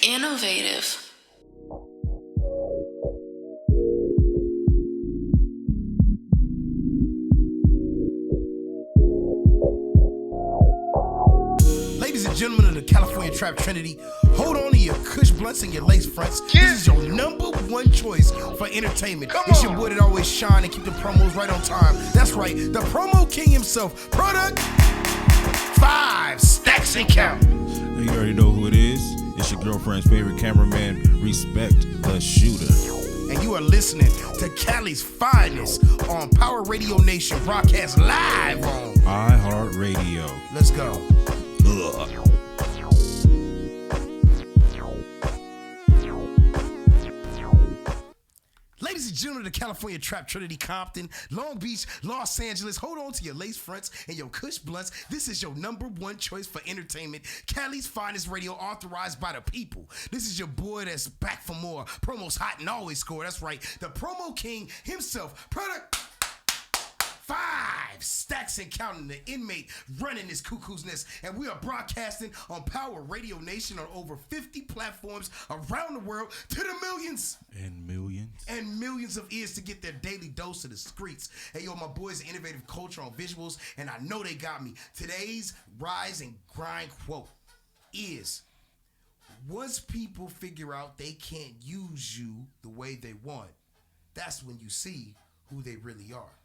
Innovative. Ladies and gentlemen of the California Trap Trinity, hold on to your Kush blunts and your lace fronts. This is your number one choice for entertainment. It's your boy that always shine and keep the promos right on time. That's right, the promo king himself. Product 5 stacks and count. You already know who it is. It's your girlfriend's favorite cameraman, Respect the Shooter. And you are listening to Cali's finest on Power Radio Nation, broadcast live on iHeartRadio. Let's go. Ugh. Ladies and gentlemen of the California Trap Trinity, Compton, Long Beach, Los Angeles, hold on to your lace fronts and your Kush blunts. This is your number one choice for entertainment. Cali's finest radio, authorized by the people. This is your boy that's back for more. Promos hot and always score. That's right. The promo king himself. Product 5 stacks and counting, the inmate running this cuckoo's nest. And we are broadcasting on Power Radio Nation on over 50 platforms around the world to the millions. And millions of ears to get their daily dose of the streets. Hey, yo, my boys, innovative culture on visuals, and I know they got me. Today's rise and grind quote is, once people figure out they can't use you the way they want, that's when you see who they really are.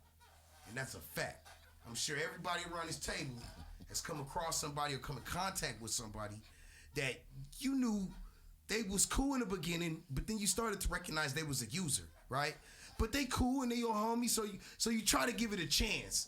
And that's a fact. I'm sure everybody around this table has come across somebody or come in contact with somebody that you knew they was cool in the beginning, but then you started to recognize they was a user, right? But they cool and they your homie, so you try to give it a chance.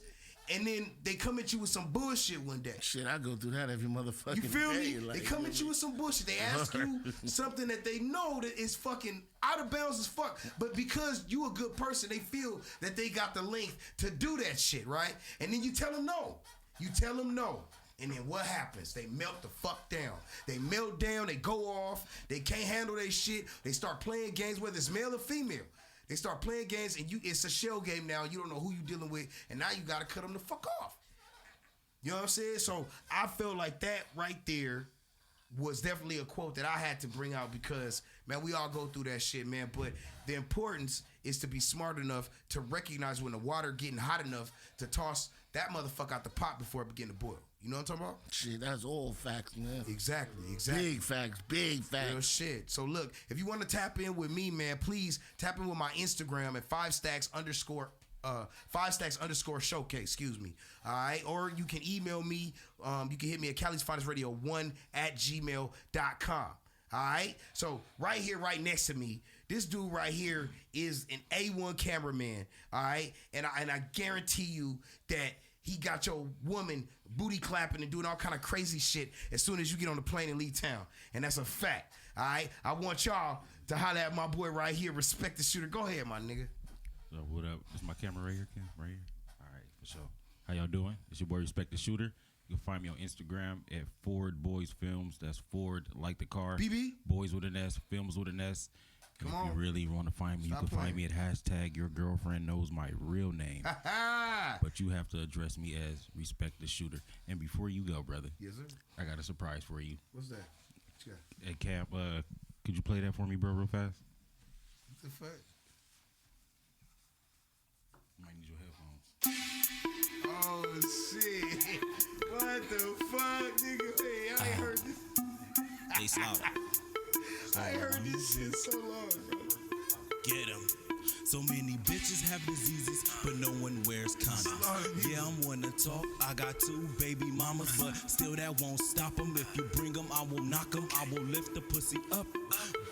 And then they come at you with some bullshit one day. Shit, I go through that every motherfucking You feel day. me? Like, they come at you with some bullshit. They ask you something that they know that is fucking out of bounds as fuck. But because you a good person, they feel that they got the length to do that shit, right? And then you tell them no. You tell them no. And then what happens? They melt the fuck down. They melt down. They go off. They can't handle their shit. They start playing games, whether it's male or female. They start playing games, and it's a shell game now. You don't know who you dealing with, and now you got to cut them the fuck off. You know what I'm saying? So I feel like that right there was definitely a quote that I had to bring out because, man, we all go through that shit, man. But the importance is to be smart enough to recognize when the water getting hot enough to toss that motherfucker out the pot before it begin to boil. You know what I'm talking about? Shit, that's all facts, man. Exactly. Big facts. Real shit. So look, if you want to tap in with me, man, please tap in with my Instagram at 5stacks_showcase, excuse me. All right. Or you can email me. You can hit me at calisfinestradio1@gmail.com. All right. So right here, right next to me, this dude right here is an A1 cameraman. All right. And I guarantee you that he got your woman booty clapping and doing all kind of crazy shit as soon as you get on the plane and leave town. And that's a fact. All right. I want y'all to holler at my boy right here. Respect the shooter. Go ahead, my nigga. So what up? Is my camera right here, Ken? Right here? All right, for sure. How y'all doing? It's your boy Respect the Shooter. You can find me on Instagram at Ford Boys Films. That's Ford like the car. BB? Boys with an S, Films with an S. Come if on. you really want to find me, Stop you can find playing. me at hashtag your girlfriend knows my real name. But you have to address me as Respect the Shooter. And before you go, brother, Yes, sir. I got a surprise for you. What's that? What you got? At camp, could you play that for me, bro, real fast? What the fuck? Might need your headphones. Oh, shit. What the fuck, nigga? Hey, I ain't heard this. They slaughter. I ain't heard this shit so long, bro. Get 'em. So many bitches have diseases, but no one wears condoms. Yeah, I'm one to talk. I got 2 baby mamas, but still that won't stop them. If you bring them, I will knock them. I will lift the pussy up,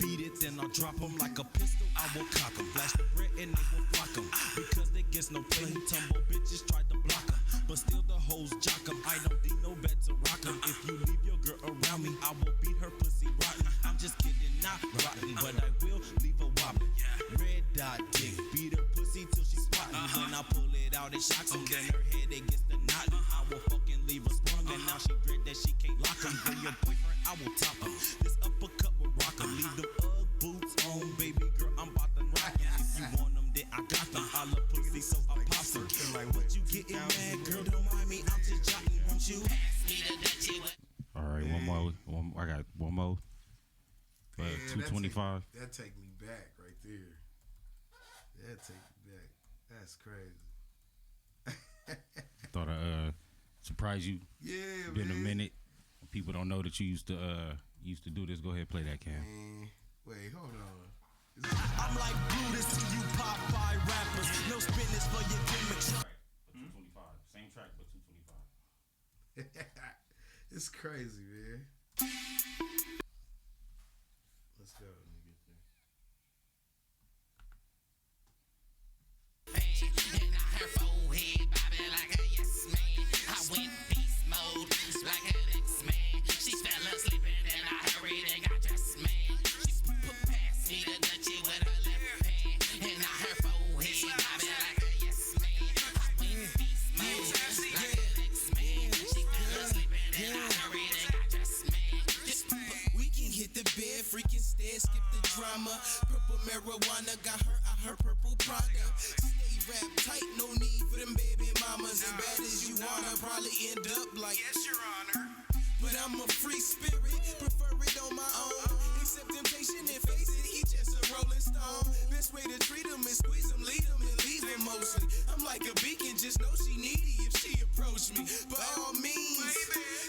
beat it, then I'll drop them like a pistol. I will cock them, flash the bread, and they will flock them. Because they gets no play, tumble bitches tried to block them, but still the hoes jock them. I don't need no bed to rock them. If you leave your girl around me, I will beat her pussy rotten. I'm just kidding, not rotten, but I will leave her wobbling. Red dot dick, beat her pussy till she spotting. When I pull it out, it shocks him. Then her head, it gets the knot. I will fucking leave her sprung, and now she dread that she can't lock him. For your boyfriend, I will top him. This uppercut will rock him. Leave them Ugg boots on, baby girl, I'm about to rock him. If you want them, then I got them. I love pussy, so I pop them. What you getting mad, girl? Don't mind me, I'm just jotting. Won't you? All right, one more. I got one more. But Yeah, 225. That take me back right there. That take me back. That's crazy. Thought I surprise you. Yeah, Been man. a minute. People don't know that you used to do this. Go ahead, play that, Cam. Man, wait, hold on. I'm like Brutus to you Popeye rappers. No spinach for your gimmicks. 225. Same track, but 225. It's crazy, man. Let's go. Let me get there. And I her forehead bobbing like a yes man. I went beast mode like an X-Man. She fell asleep and then I hurried and got dressed, man. She put past me the Dutchie with her left hand. And I her forehead bobbing like a yes man. I went beast mode like an X-Man. She fell asleep and then I hurried and got dressed, man. We can hit the bed, freaking stairs, skip the drama. Purple marijuana got her out her purple Prada. Stay wrapped tight, no need for them baby mamas. As bad as you wanna, probably end up like Yes, Your Honor. But I'm a free spirit, prefer it on my own. Accept temptation and face it, he just a rolling stone. Best way to treat him is squeeze him, lead him, and leave him mostly. I'm like a beacon, just know she needy if she approach me. By all means,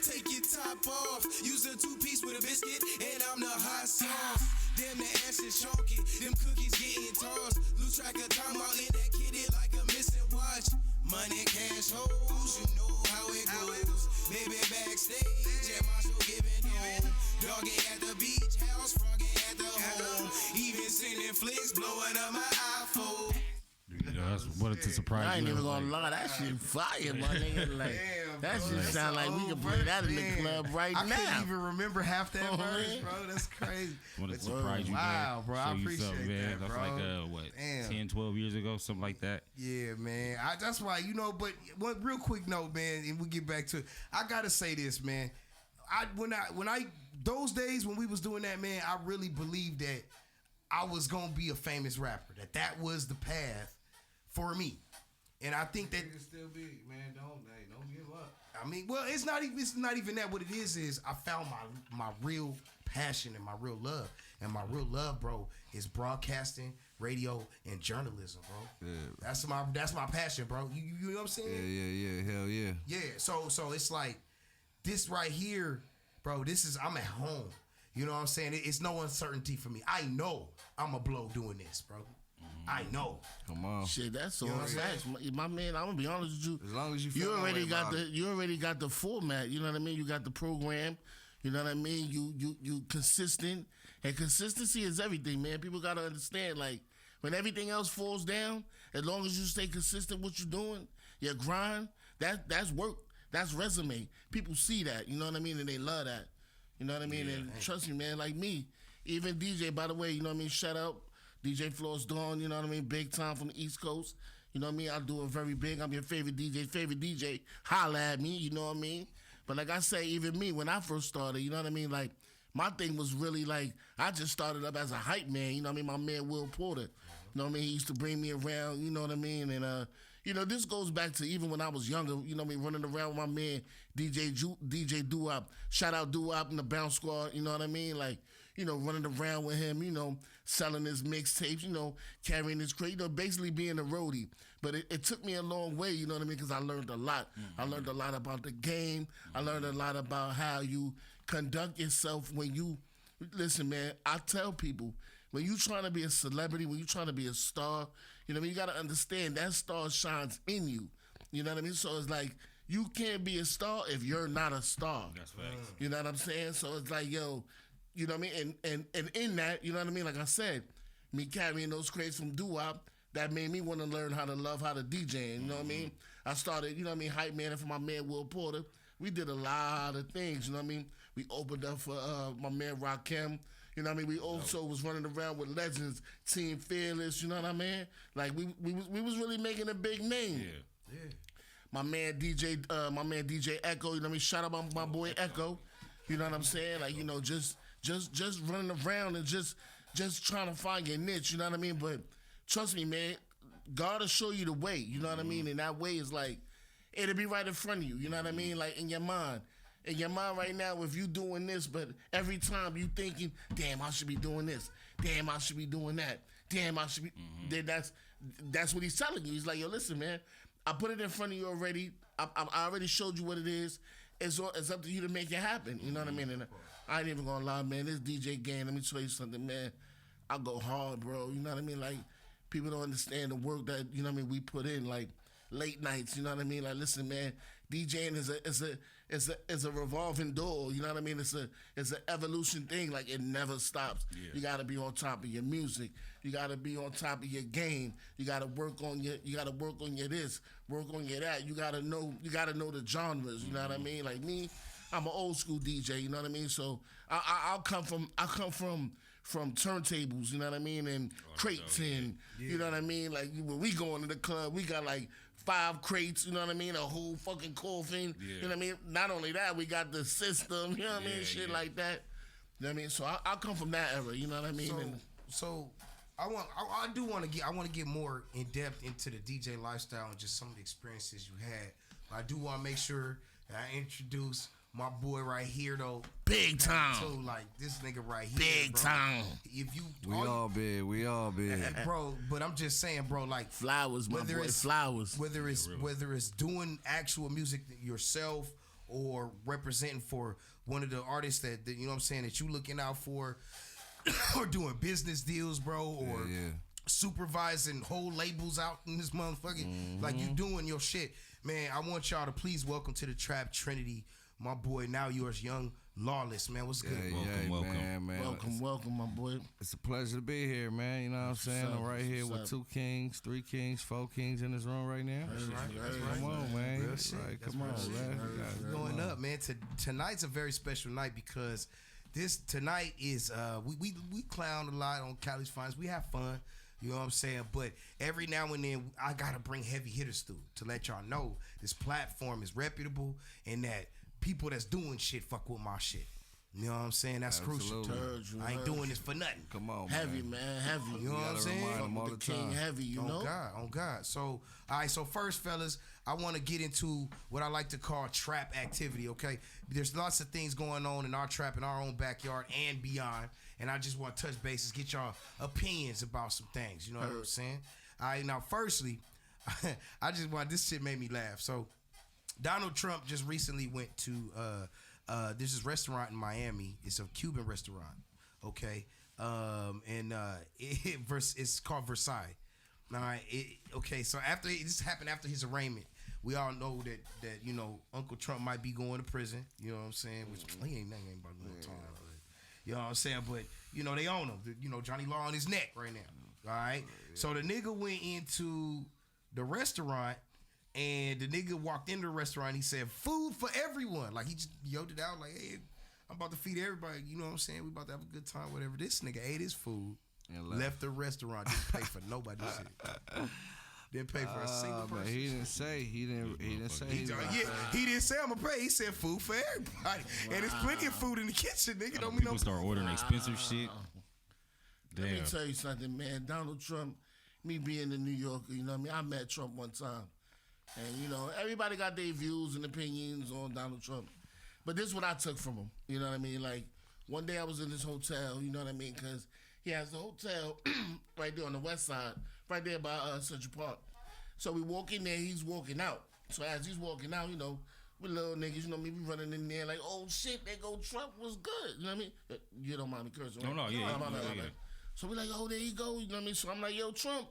take your top off. Use a two-piece with a biscuit, and I'm the hot sauce. Damn, the ass is chunky, them cookies getting tossed. Lose track of time while in that kitty like a missing watch. Money, cash, hoes, you know how it goes. Baby backstage at my show giving home. Doggy at the beach house, froggy at the home. Even sending flicks, blowing up my iPhone. That's what to surprise I ain't you. even gonna lie, that shit fire, my nigga. Like, Damn, that bro, shit that's sound like we old can play that in the verse, club right I now. couldn't even remember half that Oh, verse, man. bro. That's crazy. Want to But- surprise you, Wow, man. bro, I Show you appreciate something, man. that, That's bro. like what, Damn. 10, 12 years ago, something like that. Yeah, man. That's why, but one real quick note, man, and we get back to it. I gotta say this, man. Those days when we was doing that, man, I really believed that I was gonna be a famous rapper. That was the path for me. And I think that You can still be, man. Don't give up. I mean, well, it's not even that. What it is I found my real passion and my real love. And my real love, bro, is broadcasting, radio, and journalism, bro. Yeah. That's my passion, bro. You know what I'm saying? Yeah. Hell yeah. Yeah. So it's like this right here, bro. I'm at home. You know what I'm saying? It's no uncertainty for me. I know I'm a blow doing this, bro. I know. Come on. Shit, that's all know what I'm facts. My man, I'm gonna be honest with you. As long as you feel already that way got about you already got the format. You know what I mean? You got the program. You know what I mean? You consistent, and consistency is everything, man. People gotta understand. Like when everything else falls down, as long as you stay consistent, what you're doing, your grind, that's work. That's resume. People see that. You know what I mean? And they love that. You know what I mean? And trust me, man. Like me, even DJ. By the way, you know what I mean? Shout out DJ Floss Dawn. You know what I mean? Big time from the East Coast. You know what I mean? I do it very big. I'm your favorite DJ. Holla at me. You know what I mean? But like I say, even me, when I first started, you know what I mean? Like, my thing was really like, I just started up as a hype man. You know what I mean? My man, Will Porter. You know what I mean? He used to bring me around, you know what I mean? And, this goes back to even when I was younger, you know what I mean? Running around with my man, DJ Doo-Wop. Shout out Doo-Wop and the Bounce Squad, you know what I mean? Like, running around with him, selling his mixtapes, carrying his crate, basically being a roadie. But it took me a long way, you know what I mean? Because I learned a lot. I learned a lot about the game. I learned a lot about how you conduct yourself when you, listen, man, I tell people, when you trying to be a celebrity, when you trying to be a star, you got to understand that star shines in you. You know what I mean? So it's like, you can't be a star if you're not a star. That's facts. You know what I'm saying? So it's like, yo, you know what I mean? And in that, you know what I mean? Like I said, me carrying those crates from doo-wop, that made me want to learn how to DJ. You know what I mean? I started, you know what I mean, hype man for my man Will Porter. We did a lot of things, you know what I mean? We opened up for my man Rakim. You know what I mean? We also was running around with legends, Team Fearless, you know what I mean? Like we was really making a big name. Yeah. My man DJ Echo, you know what I mean? Shout out my boy Echo. You know what I'm saying? Like, just running around and just trying to find your niche, you know what I mean? But trust me, man, God will show you the way, you know what I mean? And that way is like, it'll be right in front of you, you know what I mean? Like in your mind. in your mind right now if you doing this, but every time you thinking, damn, I should be doing this. Damn, I should be doing that. Damn, I should be. Then that's what he's telling you. He's like, yo, listen, man, I put it in front of you already. I already showed you what it is. It's up to you to make it happen. You know what I mean? And I ain't even gonna lie, man. This DJ game, let me tell you something, man. I go hard, bro. You know what I mean? Like, people don't understand the work that, you know what I mean, we put in, like late nights, you know what I mean? Like, listen, man, DJing is a revolving door, you know what I mean? It's an evolution thing, like it never stops. Yeah. You gotta be on top of your music. You gotta be on top of your game. You gotta work on your this, work on your that. You gotta know the genres, you know what I mean? Like me, I'm an old school DJ, you know what I mean? So I come from turntables, you know what I mean, and crates, and you know what I mean. Like when we go into the club, we got like 5 crates, you know what I mean, a whole fucking coffin, you know what I mean. Not only that, we got the system, you know what I mean, shit like that. You know what I mean. So I come from that era, you know what I mean. So I want to get more in depth into the DJ lifestyle and just some of the experiences you had. But I do want to make sure that I introduce my boy right here though, big time. So like this nigga right here, big bro. time. If you, we all big, bro. But I'm just saying, bro. Like flowers, my boy, flowers. Whether it's doing actual music yourself or representing for one of the artists that you know what I'm saying that you looking out for, or doing business deals, bro, or supervising whole labels out in this motherfucking like you doing your shit, man. I want y'all to please welcome to the Trap Trinity. My boy, now yours, young Lawless, man. What's good? Welcome. Welcome, my boy. It's a pleasure to be here, man. You know what I'm saying? I'm right here with 2 kings, 3 kings, 4 kings in this room right now. That's right. Come on, man. Real shit. Right, come on, man. We're going up, man. Tonight's a very special night because tonight is we clown a lot on Cali's Finest. We have fun. You know what I'm saying? But every now and then, I got to bring heavy hitters through to let y'all know this platform is reputable and that people that's doing shit fuck with my shit. You know what I'm saying? That's crucial. I ain't doing this for nothing. Come on, heavy, man. Heavy. You know what I'm saying? All the king heavy, you know? On God. So, all right, so first, fellas, I want to get into what I like to call trap activity, okay? There's lots of things going on in our trap, in our own backyard and beyond, and I just want to touch bases, get y'all opinions about some things, you know what I'm saying? All right, now, firstly, this shit made me laugh. So, Donald Trump just recently went to there's this restaurant in Miami. It's a Cuban restaurant, okay, it's called Versailles. All right, okay. So this happened after his arraignment. We all know that you know Uncle Trump might be going to prison. You know what I'm saying? Which he ain't about no time. You know what I'm saying? But you know they own him. You know Johnny Law on his neck right now. All right. So the nigga went into the restaurant. And the nigga walked into the restaurant. He said, "Food for everyone." Like he just yelled it out, like, "Hey, I'm about to feed everybody." You know what I'm saying? We about to have a good time, whatever. This nigga ate his food, and left the restaurant. Didn't pay for nobody's shit. Didn't pay for a single person. He didn't say. He didn't say. He didn't say I'm gonna pay. He said food for everybody, and there's plenty of food in the kitchen. Nigga, don't mean people start ordering expensive shit. Damn. Let me tell you something, man. Donald Trump, me being a New Yorker, you know what I mean? I met Trump one time. And, you know, everybody got their views and opinions on Donald Trump. But this is what I took from him. You know what I mean? Like, one day I was in this hotel, you know what I mean? Because he has the hotel right there on the west side, right there by Central Park. So we walk in there, he's walking out. So as he's walking out, you know, we little niggas, you know, me running in there like, oh, shit, there go Trump, was good. You know what I mean? You don't mind me cursing, right? No, yeah. So we like, oh, there you go. You know what I mean? So I'm like, yo, Trump.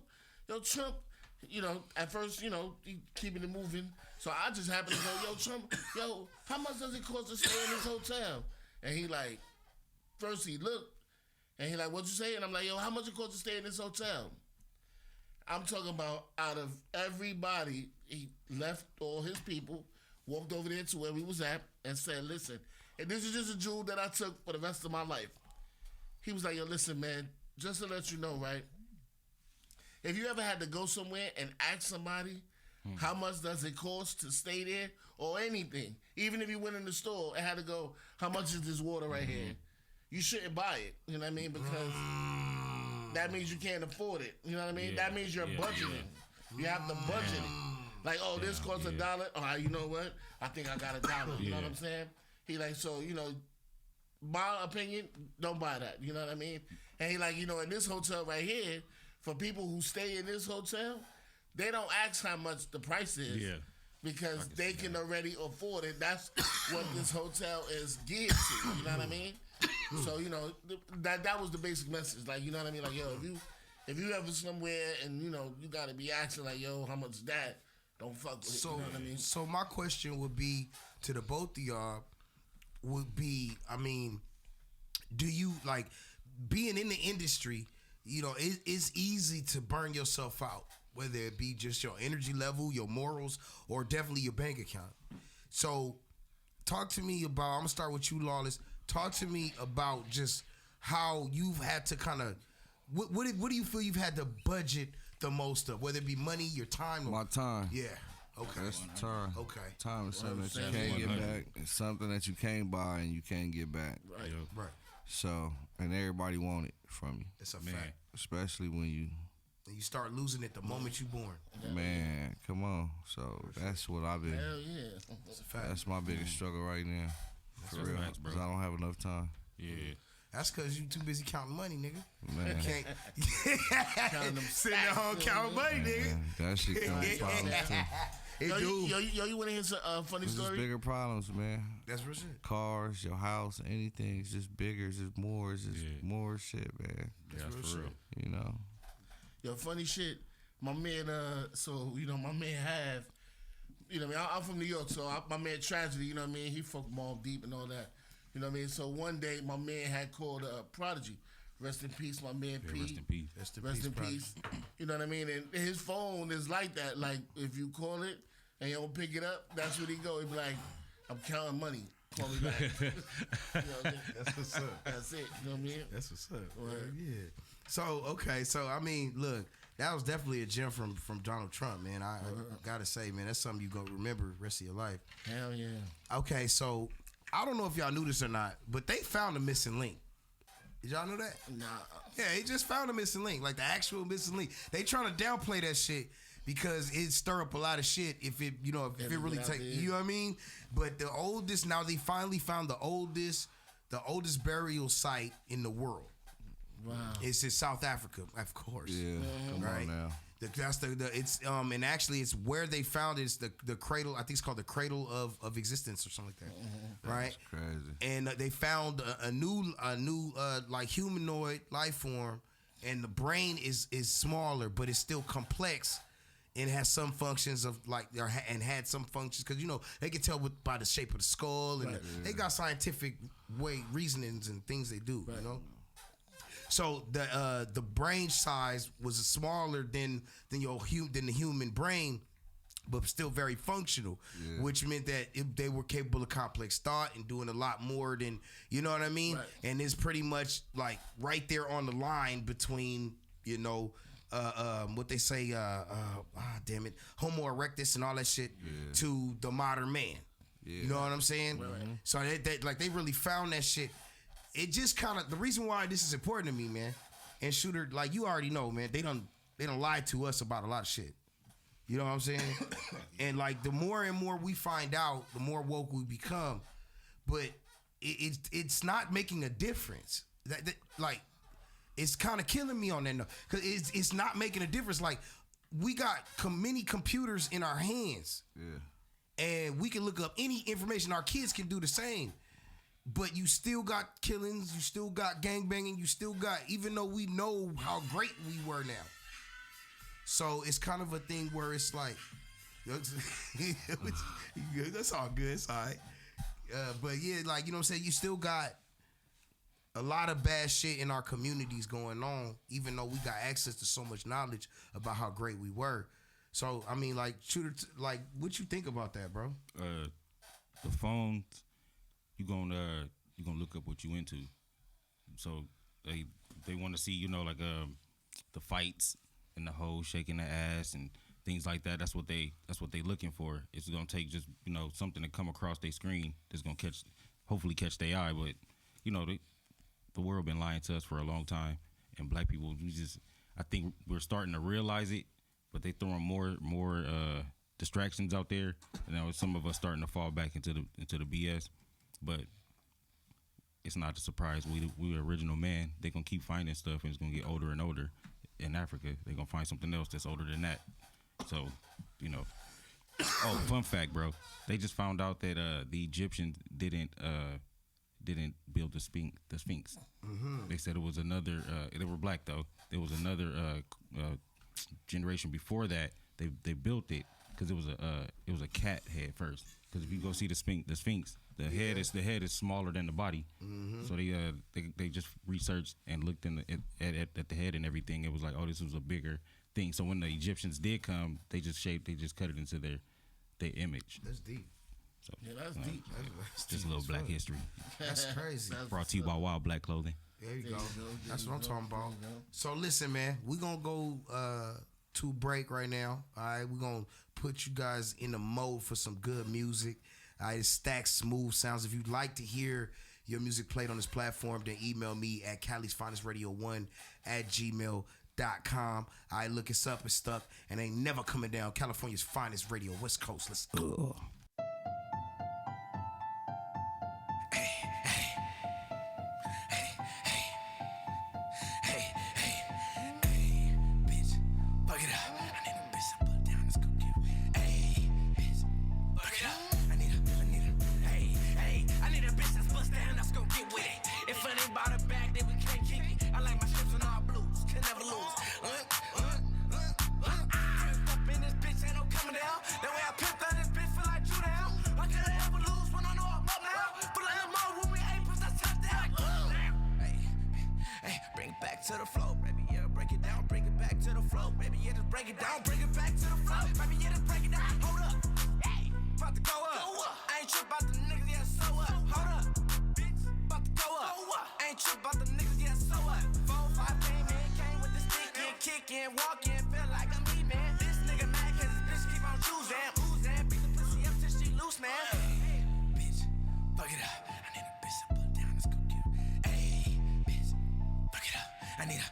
You know, at first, you know, he keeping it moving. So I just happened to go, yo, Trump, yo, how much does it cost to stay in this hotel? And he like, first he looked, and he like, what you say? And I'm like, yo, how much it cost to stay in this hotel? I'm talking about out of everybody, he left all his people, walked over there to where we was at, and said, listen, and this is just a jewel that I took for the rest of my life. He was like, yo, listen, man, just to let you know, right? If you ever had to go somewhere and ask somebody how much does it cost to stay there or anything, even if you went in the store and had to go, how much is this water right here? You shouldn't buy it. You know what I mean? Because that means you can't afford it. You know what I mean? That means you're budgeting. You have to budget it. Like, oh, this costs $1. All right, you know what? I think I got $1. You know what I'm saying? He like, so, my opinion, don't buy that. You know what I mean? And he like, in this hotel right here, for people who stay in this hotel, they don't ask how much the price is. Yeah. Because they can already afford it. That's what this hotel is geared to. You know what I mean? So, that was the basic message. Like, you know what I mean? Like, yo, if you ever somewhere and, you got to be asking, like, yo, how much is that? Don't fuck with it. You know what I mean? So my question would be to the both of y'all would be, I mean, do you, like, being in the industry, it's easy to burn yourself out, whether it be just your energy level, your morals, or definitely your bank account. So talk to me about, I'm going to start with you, Lawless. Talk to me about just how you've had to kind of, what do you feel you've had to budget the most of, whether it be money, your time? My time. Yeah. Okay. That's the time. Okay. Time is something that you can't get back. It's something that you can't buy and you can't get back. Right. Right. So, and everybody want it from you. It's a fact. Especially when you start losing it the moment you're born. Man, come on. So that's what I've been. Hell yeah. It's a fact. That's my biggest struggle right now. For real. facts, bro. 'Cause I don't have enough time. Yeah. That's because you too busy counting money, nigga. Man. You can't sitting at home counting money, nigga. Man, that shit comes with problems too. It do. You want to hear some funny This is story? bigger problems, man. That's real shit. Cars, your house, anything. It's just bigger. It's just more. It's just more shit, man. Yeah, that's for real. You know. Yo, funny shit. My man, my man have, I'm from New York, so my man Tragedy, you know what I mean? He fucked Mobb Deep and all that. You know what I mean? So one day, my man had called Prodigy. Rest in peace, my man P. Rest in peace. Rest in peace. You know what I mean? And his phone is like that. Like, if you call it and you don't pick it up, that's what he go. He be like, I'm counting money. Call me back. You know what I mean? That's what's up. That's it. You know what I mean? That's what's up. Word. Yeah. So, okay. So, I mean, look, that was definitely a gem from Donald Trump, man. I got to say, man, that's something you going to remember the rest of your life. Hell yeah. Okay, so I don't know if y'all knew this or not, but they found a missing link. Did y'all know that? Nah. Yeah, they just found a missing link, like the actual missing link. They trying to downplay that shit because it stir up a lot of shit if it, if it really take, you know what I mean? But the oldest, now they finally found the oldest burial site in the world. Wow. It's in South Africa, of course. Yeah. Come Right. on now. That's it's and actually it's where they found it. It's the cradle. I think it's called the cradle of existence or something like that, right? That's crazy. And they found a new like humanoid life form, and the brain is smaller, but it's still complex, and has some functions of like and had some functions because they can tell by the shape of the skull, and they got scientific reasonings and things they do, So the brain size was smaller than the human brain, but still very functional, which meant that they were capable of complex thought and doing a lot more than, you know what I mean? Right. And it's pretty much like right there on the line between, what they say, damn it, Homo erectus and all that shit to the modern man. Yeah. You know what I'm saying? Right. So they really found that shit. It just kind of, the reason why this is important to me, man, and Shooter, like you already know, man, they done lied to us about a lot of shit. You know what I'm saying? And like the more and more we find out, the more woke we become. But it's not making a difference. That like it's kind of killing me on that note because it's not making a difference. Like we got many computers in our hands, and we can look up any information. Our kids can do the same. But you still got killings, you still got gangbanging, you still got, even though we know how great we were now. So it's kind of a thing where it's like, that's all good, it's all right. But yeah, like, you know what I'm saying? You still got a lot of bad shit in our communities going on, even though we got access to so much knowledge about how great we were. So, I mean, like, Shooter, like, what you think about that, bro? The phones. You gonna look up what you into, so they want to see the fights and the hoes shaking the ass and things like that. That's what they looking for. It's gonna take just something to come across their screen that's gonna hopefully catch their eye. But the world been lying to us for a long time, and black people I think we're starting to realize it, but they throwing more distractions out there, and some of us starting to fall back into the BS. but it's not a surprise. We original man. They gonna keep finding stuff, and it's gonna get older and older. In Africa, they gonna find something else that's older than that. So, you know. Oh, fun fact, bro. They just found out that the Egyptians didn't build the Sphinx. Mm-hmm. They said it was another. They were black though. There was another generation before that. They built it because it was a cat head first. Because if you go see the Sphinx, the head is smaller than the body. Mm-hmm. So they just researched and looked at the head and everything. It was like, oh, this was a bigger thing. So when the Egyptians did come, they just cut it into their image. That's deep. So, Yeah, that's deep. That's just a little black history. That's crazy. Brought to you by Wild Black Clothing. There you go. That's what I'm talking about. So listen, man, we're gonna go to break right now. All right, we're gonna put you guys in the mode for some good music. All right, it's Stack Smooth Sounds. If you'd like to hear your music played on this platform, then email me at Cali'sFinestRadio1@gmail.com. All right, look us up. It's stuck and ain't never coming down. California's finest radio, West Coast. Let's go. To the flow, baby, yeah, break it down, bring it back to the flow, baby, yeah, just break it down, bring it back to the flow, baby, yeah, just break it down, hold up, hey, about to go up, I ain't trip about the niggas, yeah, so up, hold up, bitch, about to go up, I ain't trip about the niggas, yeah, so up, 4, 5 came with the stick and kicking, walking, feel like I'm me, man, this nigga mad cause his bitch keep on choosing, beat the pussy up till she loose, man, hey, bitch, fuck it up, I need a bitch to put down, let's go get her, hey, bitch, fuck it up. I need a,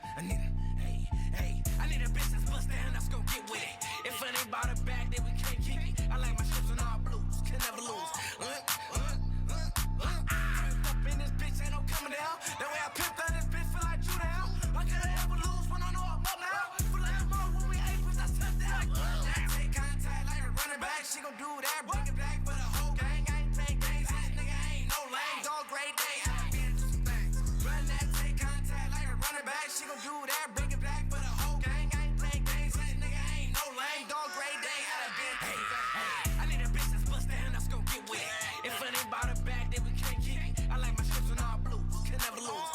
hey, I need a bitch that's bust down, that's gon' get with it. If it ain't about a bag, then we can't keep it. I like my ships on all blues, can never lose. Up in this bitch, ain't no coming down. That way I pimped on this bitch, feel like you down. I can't ever lose when I know I'm up now. Feel like I'm up when we ain't push that stuff down. Take contact like a running back, she gon' do that, bring it back for the whole gang. I ain't playing games, this nigga ain't no lame. Dog great day, I been through some things. Run that, take contact like a running back, she gon' do that, bring it back for the whole gang. I ain't playing games, this nigga ain't no lame. Dog great day, I been through some things. I need a bitch that's bust down, that's gon' get with it. If it ain't about a bag, then we can't keep it. I like my ships on all blues, can never lose.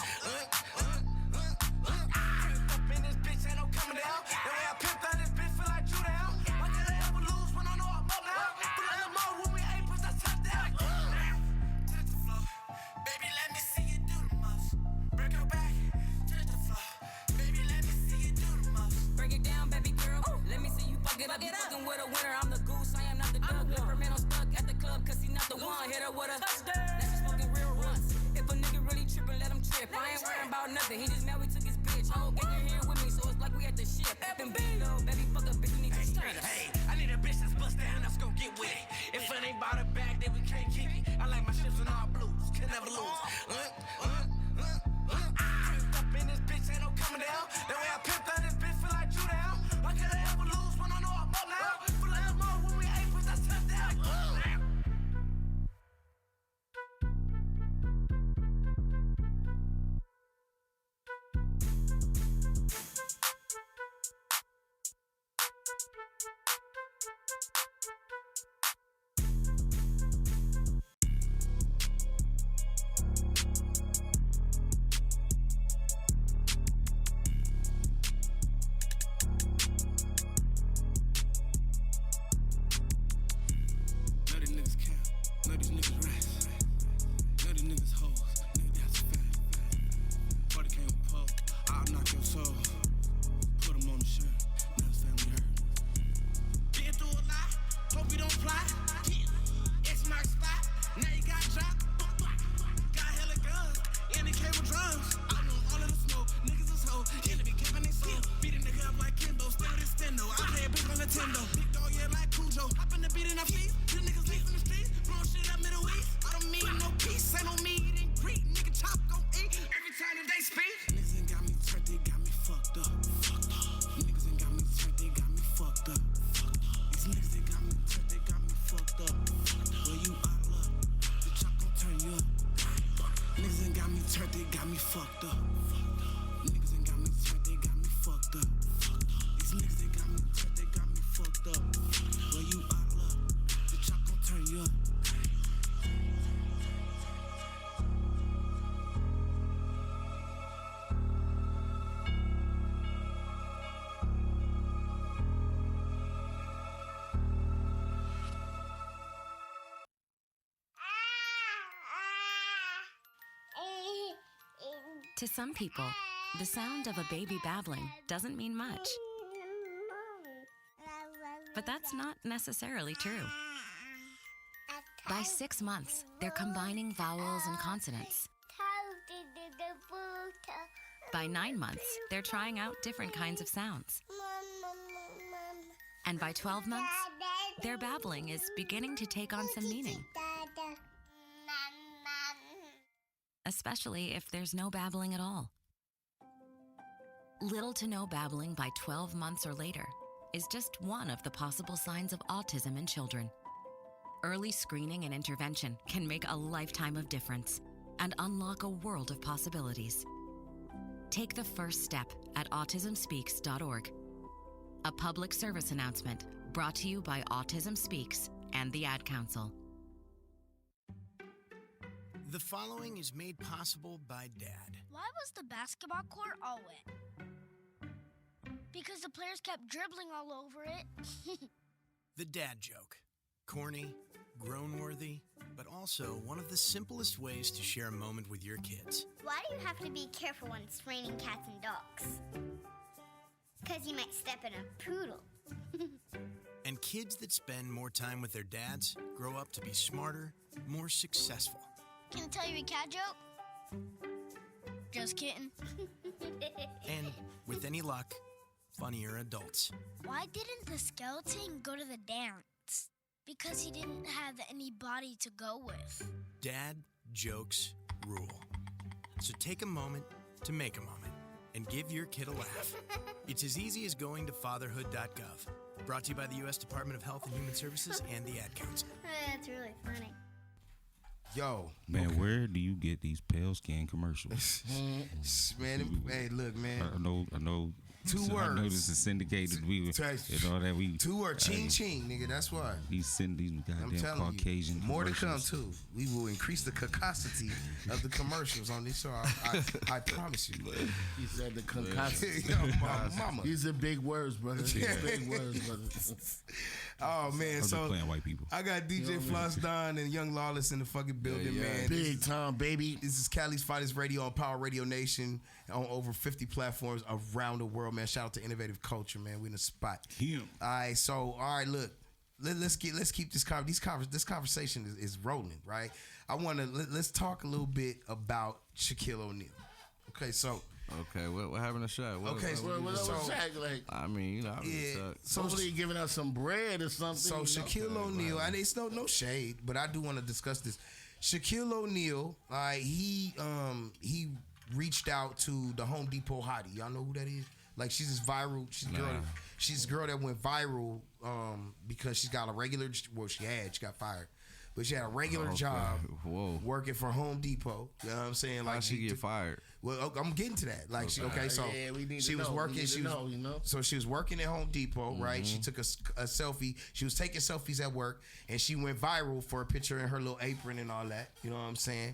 Up in this bitch, ain't no coming down. The way I pimped on this bitch, feel like you down. I can't ever lose when I know I'm up now. Feel like I'm up when we ain't push that stuff down. Touch the floor, baby, let me see you do the most. Break your back, touch the floor, baby, let me see you do the most. Break it down, baby girl. Let me see you fuck it up. You fucking with a winner. I'm the goose. I am not the duck. Liverman, I'm stuck at the club cause he not the one. Hit her with a touchdown. Now she smoking real runs. If a nigga really trippin', let him trip. I ain't worrying about nothing. He just mad we took his bitch. Whole gang in here with me, so it's like we at the ship. Them big little baby, fuck a bitch, we need to straight up. Hey, I need a bitch that's bust down, that's gon' get with it. If it ain't about a bag, then we can't keep it. I like my ships on all blues, can never lose. Up in this bitch, ain't no coming down. The way I pimped on this bitch, feel like you down. I can't ever lose when I know I'm up now. Feel like I'm up when we ain't push that stuff down. Know these niggas count, know these niggas rest, know these niggas hoes, nigga that's a fact. Party came with pole, I'll knock your soul, put them on the shirt, now it's family hurt. Been through a lot, hope you don't plot, X mark spot, now you got dropped, got hella guns, and they came with drums, I know all of the smoke, niggas is hoes, yeah, they be capping they soul, beat a nigga up like Kimbo, stay with this stendo, I play a big on Nintendo, big dog yeah like Cujo, hop in the beat in our fleece, the niggas leave in the streets, blowing shit up Middle East, I don't mean no peace. To some people, the sound of a baby babbling doesn't mean much. But that's not necessarily true. By 6 months, they're combining vowels and consonants. By 9 months, they're trying out different kinds of sounds. And by 12 months, their babbling is beginning to take on some meaning. Especially if there's no babbling at all. Little to no babbling by 12 months or later is just one of the possible signs of autism in children. Early screening and intervention can make a lifetime of difference and unlock a world of possibilities. Take the first step at autismspeaks.org. A public service announcement brought to you by Autism Speaks and the Ad Council. The following is made possible by Dad. Why was the basketball court all wet? Because the players kept dribbling all over it. The dad joke. Corny, grown-worthy, but also one of the simplest ways to share a moment with your kids. Why do you have to be careful when it's raining cats and dogs? Because you might step in a poodle. And kids that spend more time with their dads grow up to be smarter, more successful. Can I tell you a cat joke? Just kidding. And, with any luck, funnier adults. Why didn't the skeleton go to the dance? Because he didn't have anybody to go with. Dad jokes rule. So take a moment to make a moment and give your kid a laugh. It's as easy as going to fatherhood.gov. Brought to you by the U.S. Department of Health and Human Services and the Ad Council. That's really funny. Yo, man, where do you get these pale skin commercials? Man, hey, look, man. I know. Two words. I know this is syndicated. We and all that. We 2 words. Ching ching, nigga. That's why. These I'm goddamn telling Caucasian. you, more to come too. We will increase the cacosity of the commercials on this show. I promise you. He said the concussion. Yo, mama. These are big words, brother. These are big words, brother. Oh man, I'm so just playing white people. I got DJ Floss Don and Young Lawless in the fucking building, man. Big time, baby. This is Cali's Finest Radio on Power Radio Nation on over 50 platforms around the world, man. Shout out to Innovative Culture, man. We in the spot. Him. All right, look. Let's keep this conversation is rolling, right? Let's talk a little bit about Shaquille O'Neal. Okay, so Okay, what happened to Shaq? What Shaq like? I mean, you know, hopefully he giving out some bread or something. So Shaquille O'Neal, and it's no shade, but I do want to discuss this. Shaquille O'Neal, he reached out to the Home Depot hottie. Y'all know who that is? Like she's this viral. She's a girl that went viral because she's got a regular. Well, she got fired, but she had a regular job working for Home Depot. You know what I'm saying? Like she get fired. Well, I'm getting to that. Like she was working. So she was working at Home Depot, right? She took a selfie. She was taking selfies at work, and she went viral for a picture in her little apron and all that. You know what I'm saying?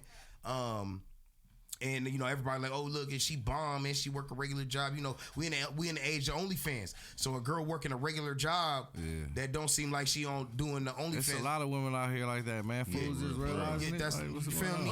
And you know everybody like, oh look, and she bomb and she work a regular job. You know we in the age of OnlyFans. So a girl working a regular job that don't seem like she on doing the OnlyFans. There's a lot of women out here like that, man. Fools just realizing it. That's like, you feel me?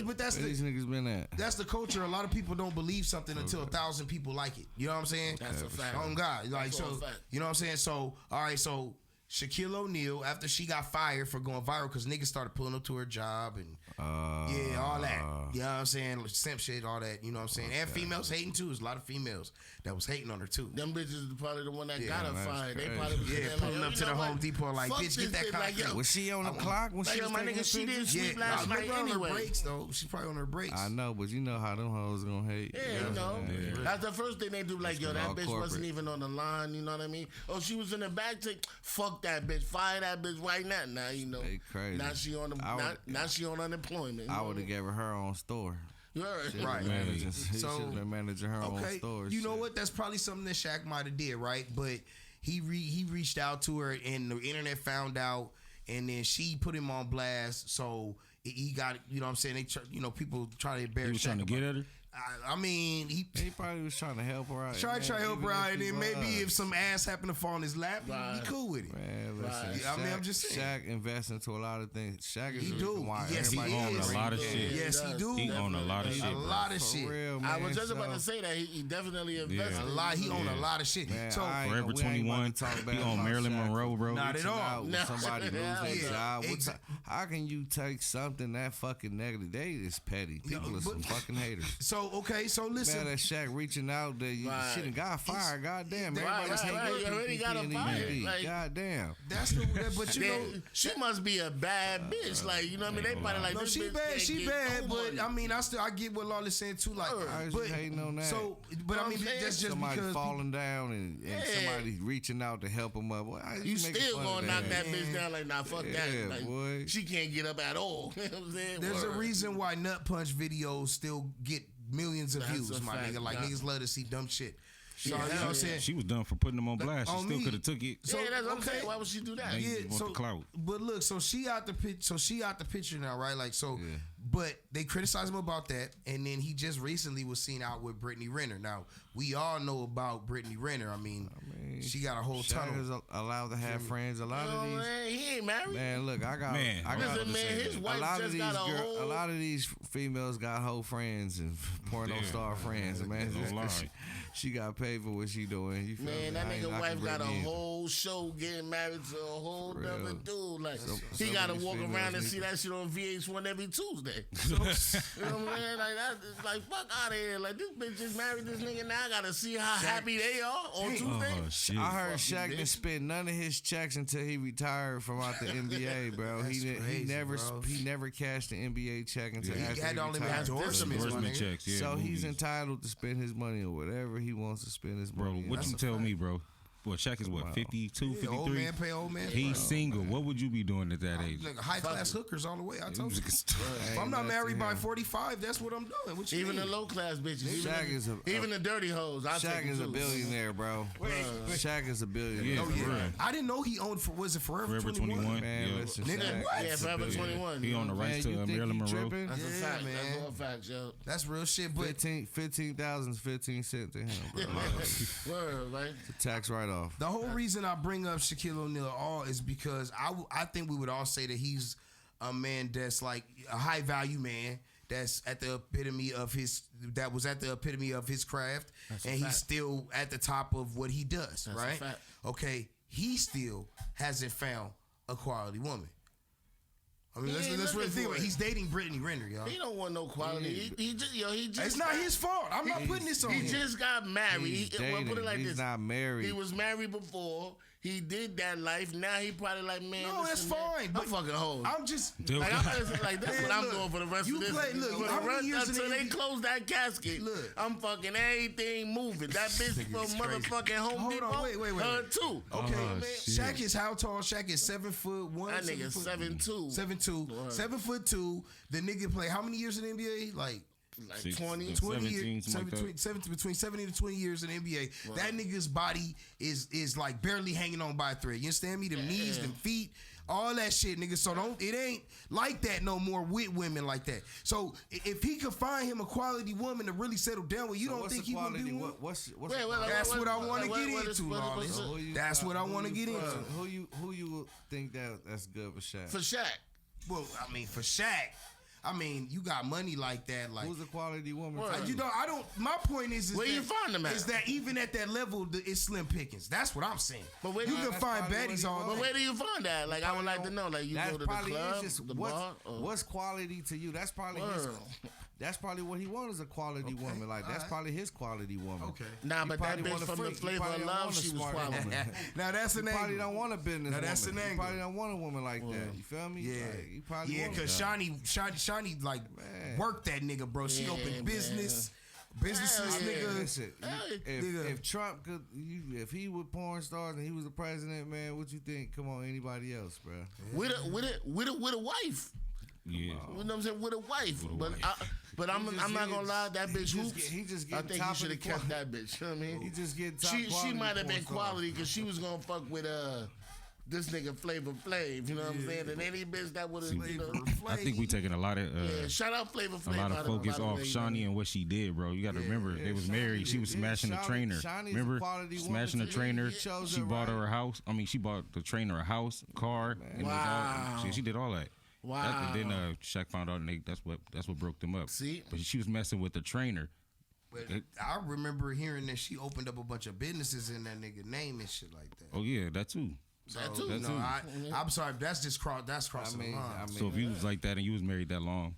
But that's these niggas been at. That's the culture. A lot of people don't believe something until 1,000 people like it. You know what I'm saying? That's a fact. Oh God, like that's so. You know what I'm saying? So all right, so Shaquille O'Neal, after she got fired for going viral because niggas started pulling up to her job and all that. You know what I'm saying? Simp shit, all that. You know what I'm saying? And females hating too. There's a lot of females that was hating on her too. Them bitches is probably the one that got her fired. They probably was pulling up to the Home Depot like, bitch, get that content. Was she on the clock when she was my nigga, she didn't sleep last night anyway. On her breaks though. She's probably on her breaks. I know, but you know how them hoes gonna hate. Yeah, you know. That's the first thing they do. Like, yo, that bitch wasn't even on the line. You know what I mean? Oh, she was in the back. Fuck that bitch. Fire that bitch right now. Now you know. They crazy. Now she on now she on unemployment. I would have gave her own store. Right. She should have been managing her own store. You know what? That's probably something that Shaq might have did, right? But he reached out to her, and the internet found out, and then she put him on blast. So he got, you know what I'm saying? People try to embarrass Shaq. He was trying to get at her? I mean, he probably was trying to help her out. Try to help her out, and then maybe was. if some ass happened to fall in his lap, he'd be cool with it. Man, listen, Right. I mean, I'm just saying. Shaq invests into a lot of things. Shaq is He the do. reason why Yes, he everybody is. a lot of shit. Yes, he do. He own a lot of shit. A bro. lot of shit. For real, man. I was just about So- to say that he definitely invested. A lot. He own a lot of shit. Man, So I ain't Forever we ain't about 21. to talk bad He on about Marilyn Shaq Monroe, bro. Not at reaching all. out when No. somebody lose their Yeah, job. exact- How can you take something that fucking negative? They is petty. People are some fucking haters. So okay, so listen. Man, that Shaq reaching out that Right. she done got fired. Goddamn, Right, everybody right, can't right. get You already PPP got her and fired. EBT. Like- Goddamn. That's the but you know. She must be a bad bitch. Like, you know what I mean? They probably like, No, this she bitch bad. can't She get bad, no but money. I mean, I get what Lawless saying too. Like, I was but hating on that. so, but I mean, that's just somebody because falling down and somebody reaching out to help them up. Boy, You still gonna knock that bitch down like, nah, fuck Yeah, that. Like, boy. she can't get up at all. You know what I'm saying? there's a Word. reason why nut punch videos still get millions of That's views, a my fact. nigga. Like Nah. niggas love to see dumb shit. So, Yeah, you know what I'm saying? She was done for putting them on blast. She on still me. could have took it. So, Yeah, that's what I'm okay. saying. Why would she do that? Now you Yeah, just want so the clout. but look, so she out the picture now, right? Like so, but they criticize him about that, and then he just recently was seen out with Brittany Renner. Now we all know about Brittany Renner. I mean she got a whole Shaq tunnel. is allowed to have friends. A lot Oh, of these. man, he ain't married. Man, look, I got. Man, I got Listen, man, his a wife lot of just these got a whole. a lot of these females got whole friends and porno Yeah. star friends, and man, Don't just 'cause lie. she got paid for what she doing. You feel Man, me? that I ain't nigga knocking wife got a Brittany either. whole show getting married to a whole For real. other dude. Like, he some got to of these walk females around and need see to- that shit on VH1 every Tuesday. You know what I'm saying? Like, that, like, fuck out of here. Like, this bitch just married this nigga. Now I got to see how happy they are on Tuesday. Oh, shit. I heard Fuck you, Shaq didn't bitch. spend none of his checks until he retired from out the NBA, bro. he crazy, never bro. he never cashed the NBA check until He after had he all them retired. endorsements, my Endorsement nigga. checks, yeah. So he's movies. entitled to spend his money on whatever he wants to spend his Bro, money. what on. you tell me, bro? What, Shaq is what, 52, Yeah, old 53? man pay old man. He's single. What would you be doing at that age? Like high class hookers all the way. I told you. If I'm not that's married by him. 45, that's what I'm doing. What you Even mean? the low class bitches. Shaq is Even the dirty hoes. I Shaq is a billionaire, bro. Shaq is a billionaire. Yeah, Oh, for yeah. real. I didn't know he owned. Was it Forever, Forever 21? 21. Man, Yeah. listen, Nigga, Shaq what? Yeah, is a Forever billionaire. 21. He on the Man, rights you to think Marilyn he Monroe. tripping? That's a Yeah, fact. man. That's all facts, yo. That's real shit. But 15,000 is 15 cents to him, bro. Word, right? Tax write off. the whole reason I bring up Shaquille O'Neal all is because I think we would all say that he's a man that's like a high value man that's at the epitome of his craft, and he's still at the top of what he does, That's a right? fact. Okay, he still hasn't found a quality woman. I mean, He let's ain't really looking think for about it. it. He's dating Brittany Renner, y'all. He don't want no quality. He just It's not his fault. I'm not putting this on He him. just got married. He's Well, put it dating. like He's this. not married. He was married before. He did that life. Now he probably like, man. No, that's listen, man, fine, I'm but fucking hoes. I'm just. Like, like that's Man, what I'm look, doing for the rest you of this. play- look, for the how many rest years in until the they NBA? close that casket. Look. I'm fucking everything moving. That bitch from motherfucking Home Hold Depot. on, wait. Her too. Okay, Oh, shit. Shaq is how tall? Shaq is 7'1". That nigga 7'2". 7'2". Word. 7'2". The nigga play how many years in the NBA? Like Like Six- 20. 20 17, years, something like that. between 70 to 20 years in the NBA. That nigga's body is like barely hanging on by a thread. You understand me? Them knees, them feet, all that shit, nigga. So it ain't like that no more with women like that. So if he could find him a quality woman to really settle down with, you don't what's think the he would quality? be one? What's Wait, That's what I want to what- get what is- into, what- Lawless. what's Who you That's got- what I who want to you get fuck- into. Who you would think that's good for Shaq? For Shaq. Well, I mean, for Shaq, I mean, you got money like that, like. Who's a quality woman? Word. for You know, I don't. My point is Where that, you find them at? Is that even at that level, it's slim pickings. That's what I'm saying. But where you do can that's find probably what baddies he all wants. But day. where do you find that? Like, I would like to know. Like, you That's go to the probably club, is just the what's, bar. or- what's quality to you. That's probably his. Word. That's probably what he wants is a quality woman. Like that's probably his quality woman. Okay. Nah, He but that probably bitch want a from the freak. He Flavor probably of don't Love, want a she was smart quality. woman. Now that's an He probably angle. don't want a business Now, that's woman. an He angle. probably don't want a woman like that. You feel me? Yeah, Like, he probably yeah, want because that. Shawnee like Man. worked that nigga, bro. She Yeah, opened man. businesses, Hell yeah. nigga. Listen, Nigga. if Trump could, if he was porn stars and he was the president, man, what you think? Come on, anybody else, bro? With a wife. Yeah. You know what I'm saying? With a wife. With a But I'm not gonna lie, that bitch hoops. He just I getting think top you of should the have kept quality. that bitch. You know what I mean? He just getting top She quality might have been porn stars. quality because she was gonna fuck with this nigga Flavor Flav, you know what I'm saying? And any bitch that would have, you know, I think we taking a lot of shout out Flavor Flav. a lot of focus off Shawnee and what she did, bro. You got to remember they was married. She was smashing the trainer. Remember smashing the trainer. She bought her a house. I mean, she bought the trainer a house, car. And Wow. she did all that. Wow. And then Shaq found out, and that's what broke them up. See, but she was messing with the trainer. But I remember hearing that she opened up a bunch of businesses in that nigga name and shit like that. Oh yeah, that too. So, I'm sorry, that's crossing the line. So if you was like that and you was married that long,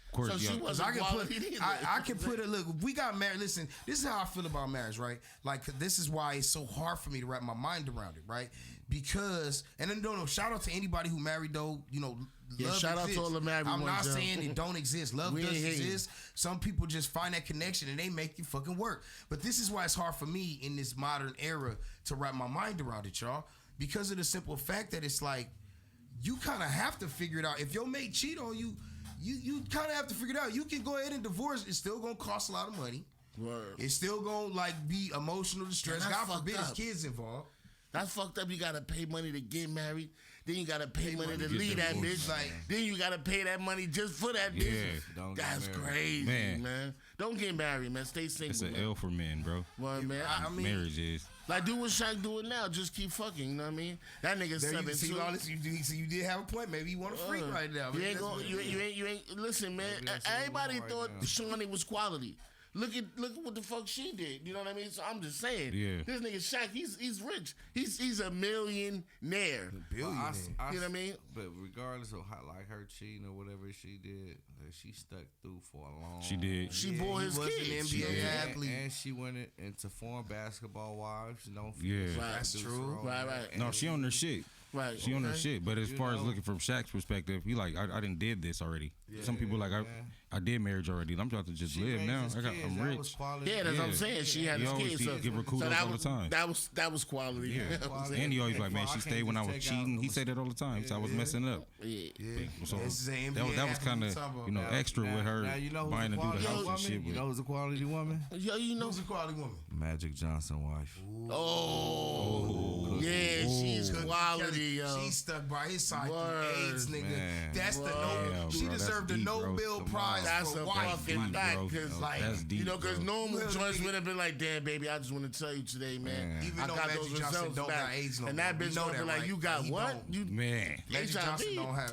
of course, So she yeah. wasn't I can put it. Look, if we got married. Listen, this is how I feel about marriage, right? Like, this is why it's so hard for me to wrap my mind around it, right? Because, and then no, shout out to anybody who married though. You know, love shout out exists. to all the married I'm ones, not yo. saying it don't exist. Love We does ain't hating. exist. Some people just find that connection and they make it fucking work. But this is why it's hard for me in this modern era to wrap my mind around it, y'all. Because of the simple fact that it's like you kind of have to figure it out. If your mate cheat on you, you kind of have to figure it out. You can go ahead and divorce. It's still gonna cost a lot of money. Word. It's still gonna like be emotional distress. Man, that's God forbid fucked there's up. kids involved. That's fucked up. You gotta pay money to get married. Then you gotta pay money to get leave that divorced, bitch. man. Like, then you gotta pay that money just for that bitch. Yeah, don't get That's married. crazy, Man. man. Don't get married, man. Stay single. It's an man. L for men, bro. Well, man, I mean, Marriage is. like do what Shaq doing now. Just keep fucking. You know what I mean? That nigga's there you see 7'2". all this. You did have a point. Maybe you want to freak right now. You Maybe ain't that's gonna, what it you is. ain't. Listen, man. Maybe that's what Everybody we want thought right now. Shawnee was quality. Look at what the fuck she did. You know what I mean? So I'm just saying. Yeah. This nigga Shaq, he's rich. He's a millionaire. Billionaire. You know what I mean? But regardless of how, like her cheating or whatever she did, she stuck through for a long. She did. She bore his was an kids. NBA did. athlete. And she went into foreign basketball wives. Don't Yeah. Right. That's true. Right. No, she on her shit. Right. She on her okay. shit. But as You far as know. looking from Shaq's perspective, he like, I didn't did this already. Some people like, I did marriage already. I'm about to just She live raised now. his I'm kids. That was rich. quality. Yeah, that's what I'm Yeah. saying. She had He his always kids. So, give her kudos that all the was, time. That was quality. Yeah. You know what I'm saying? And he always like, man, I she can't stayed when I just was take out cheating. He the- said that all the time. So I was messing up. Yeah. So This is an that NBA was kind of, athlete you know, talking extra with her Now you know who's buying a to do the quality house and woman? shit. You know But who's a quality woman? Yo, you know. Who's a quality woman? Magic Johnson wife. Oh, yeah, she's quality, yo. She stuck by his side Word, through AIDS, nigga. man. That's the Word. no. Yeah, She bro, that's deserved the deep, bro. Nobel Come Prize on. That's for a wife. fucking deep, fact, bro. cause No, like, that's deep, you know, cause bro. normal Well, joints nigga- would have been like, damn, baby, I just want to tell you today, man. Even I though got Magic those Johnson results don't back. got AIDS no and that more. We bitch know gonna be that, like, right? you got He what? don't. You man, Magic HIV. Johnson don't have.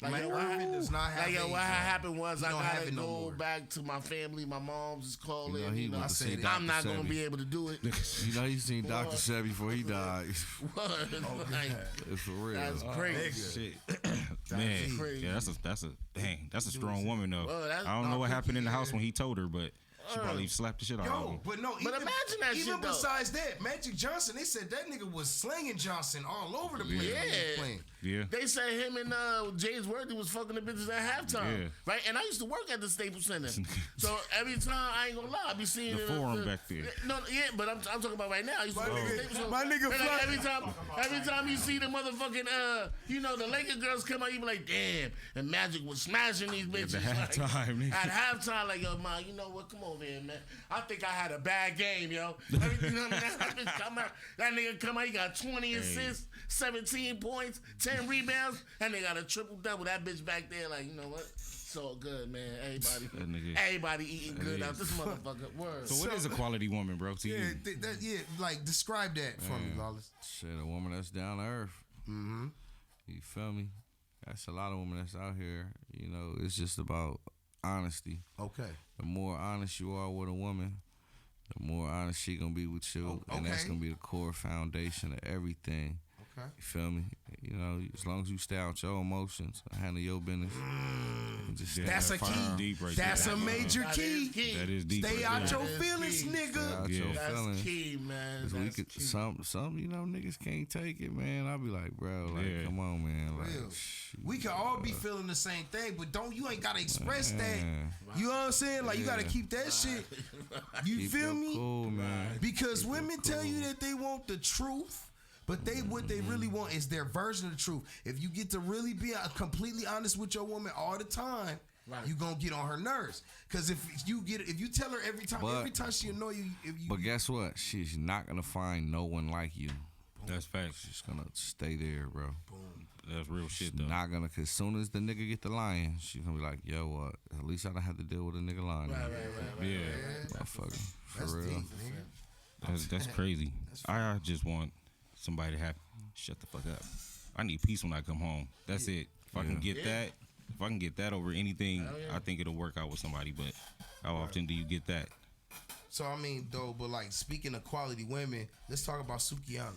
Like, Magic yo, Johnson does not have like, yo, AIDS. what happened was He I don't have gotta it no go more. back to my family. My mom's is calling. You know, he You know, went to see said it. I'm not Dr. gonna Sebi. be able to do it. You know, he seen Dr. Sebi before he died. Like, It's for real. that's crazy. shit, man. crazy. Yeah, that's a strong woman though. Well, that's- I don't know what happened in the house when he told her, but she Uh. probably slapped the shit out of Yo, him. but no. But imagine that even shit, though. besides that, Magic Johnson, they said that nigga was slinging Johnson all over the place. when he was Yeah. playing. Yeah. They said him and James Worthy was fucking the bitches at halftime, Yeah. right? And I used to work at the Staples Center, so every time I ain't gonna lie, I be seeing The it, forum back there. No, yeah, but I'm talking about right now. I used to work at the Staples Center. my nigga And, like, Floss- every time you see the motherfucking you know, the Lakers girls come out, you be like, damn, and Magic was smashing these bitches the like, halftime, nigga. at halftime. Like, yo, man, you know what? Come over here, man. I think I had a bad game, yo. You know what I mean? That bitch come out. That nigga come out. He got 20 assists, 17 points, 10 rebounds, and they got a triple double. That bitch back there, like, you know what? So good, man. nigga- Everybody eating good out is. this motherfucker. Word. So what is a quality woman, bro? To Yeah, you? like describe that for me, Lawless. Shit, a woman that's down to earth. Mm-hmm. You feel me? That's a lot of women that's out here. You know, it's just about honesty. Okay. The more honest you are with a woman, the more honest she gonna be with you, and that's okay. gonna be the core foundation of everything. Okay. You feel me? You know, as long as you stay out your emotions, handle your business. and just stand That's a firm. key. Deep right That's there. a major That key. is key. That is deep. Stay right out there. your That is feelings, key. nigga. Stay out Yeah. your That's feelings. key, man. 'Cause we That's could key. some you know niggas can't take it, man. I'll be like, bro, like, Yeah. come on, man. Like, Real. shoot, We can all be feeling the same thing, but you ain't gotta express that. man. You know what I'm saying? Like you gotta Yeah. keep that shit. You Keep feel your me? cool, man. Because Keep your women tell you cool. that they want the truth, but what they really want is their version of the truth. If you get to really be completely honest with your woman all the time, you gonna get on her nerves. Cause if you tell her every time But- she annoy you, if you But guess what? She's not gonna find no one like you. That's facts. She's gonna stay there, bro. Boom. That's real shit, though. Not gonna, cause soon as the nigga get the lying, she's gonna be like, yo, what? At least I don't have to deal with a nigga lying. Right. Yeah. Motherfucker. For That's real. deep, nigga. That's crazy. I just want somebody to have shut the fuck up. I need peace when I come home. That's it. If I can get that, if I can get that over anything, I think it'll work out with somebody. But how often do you get that? So I mean, though, but like speaking of quality women, let's talk about Sukihana.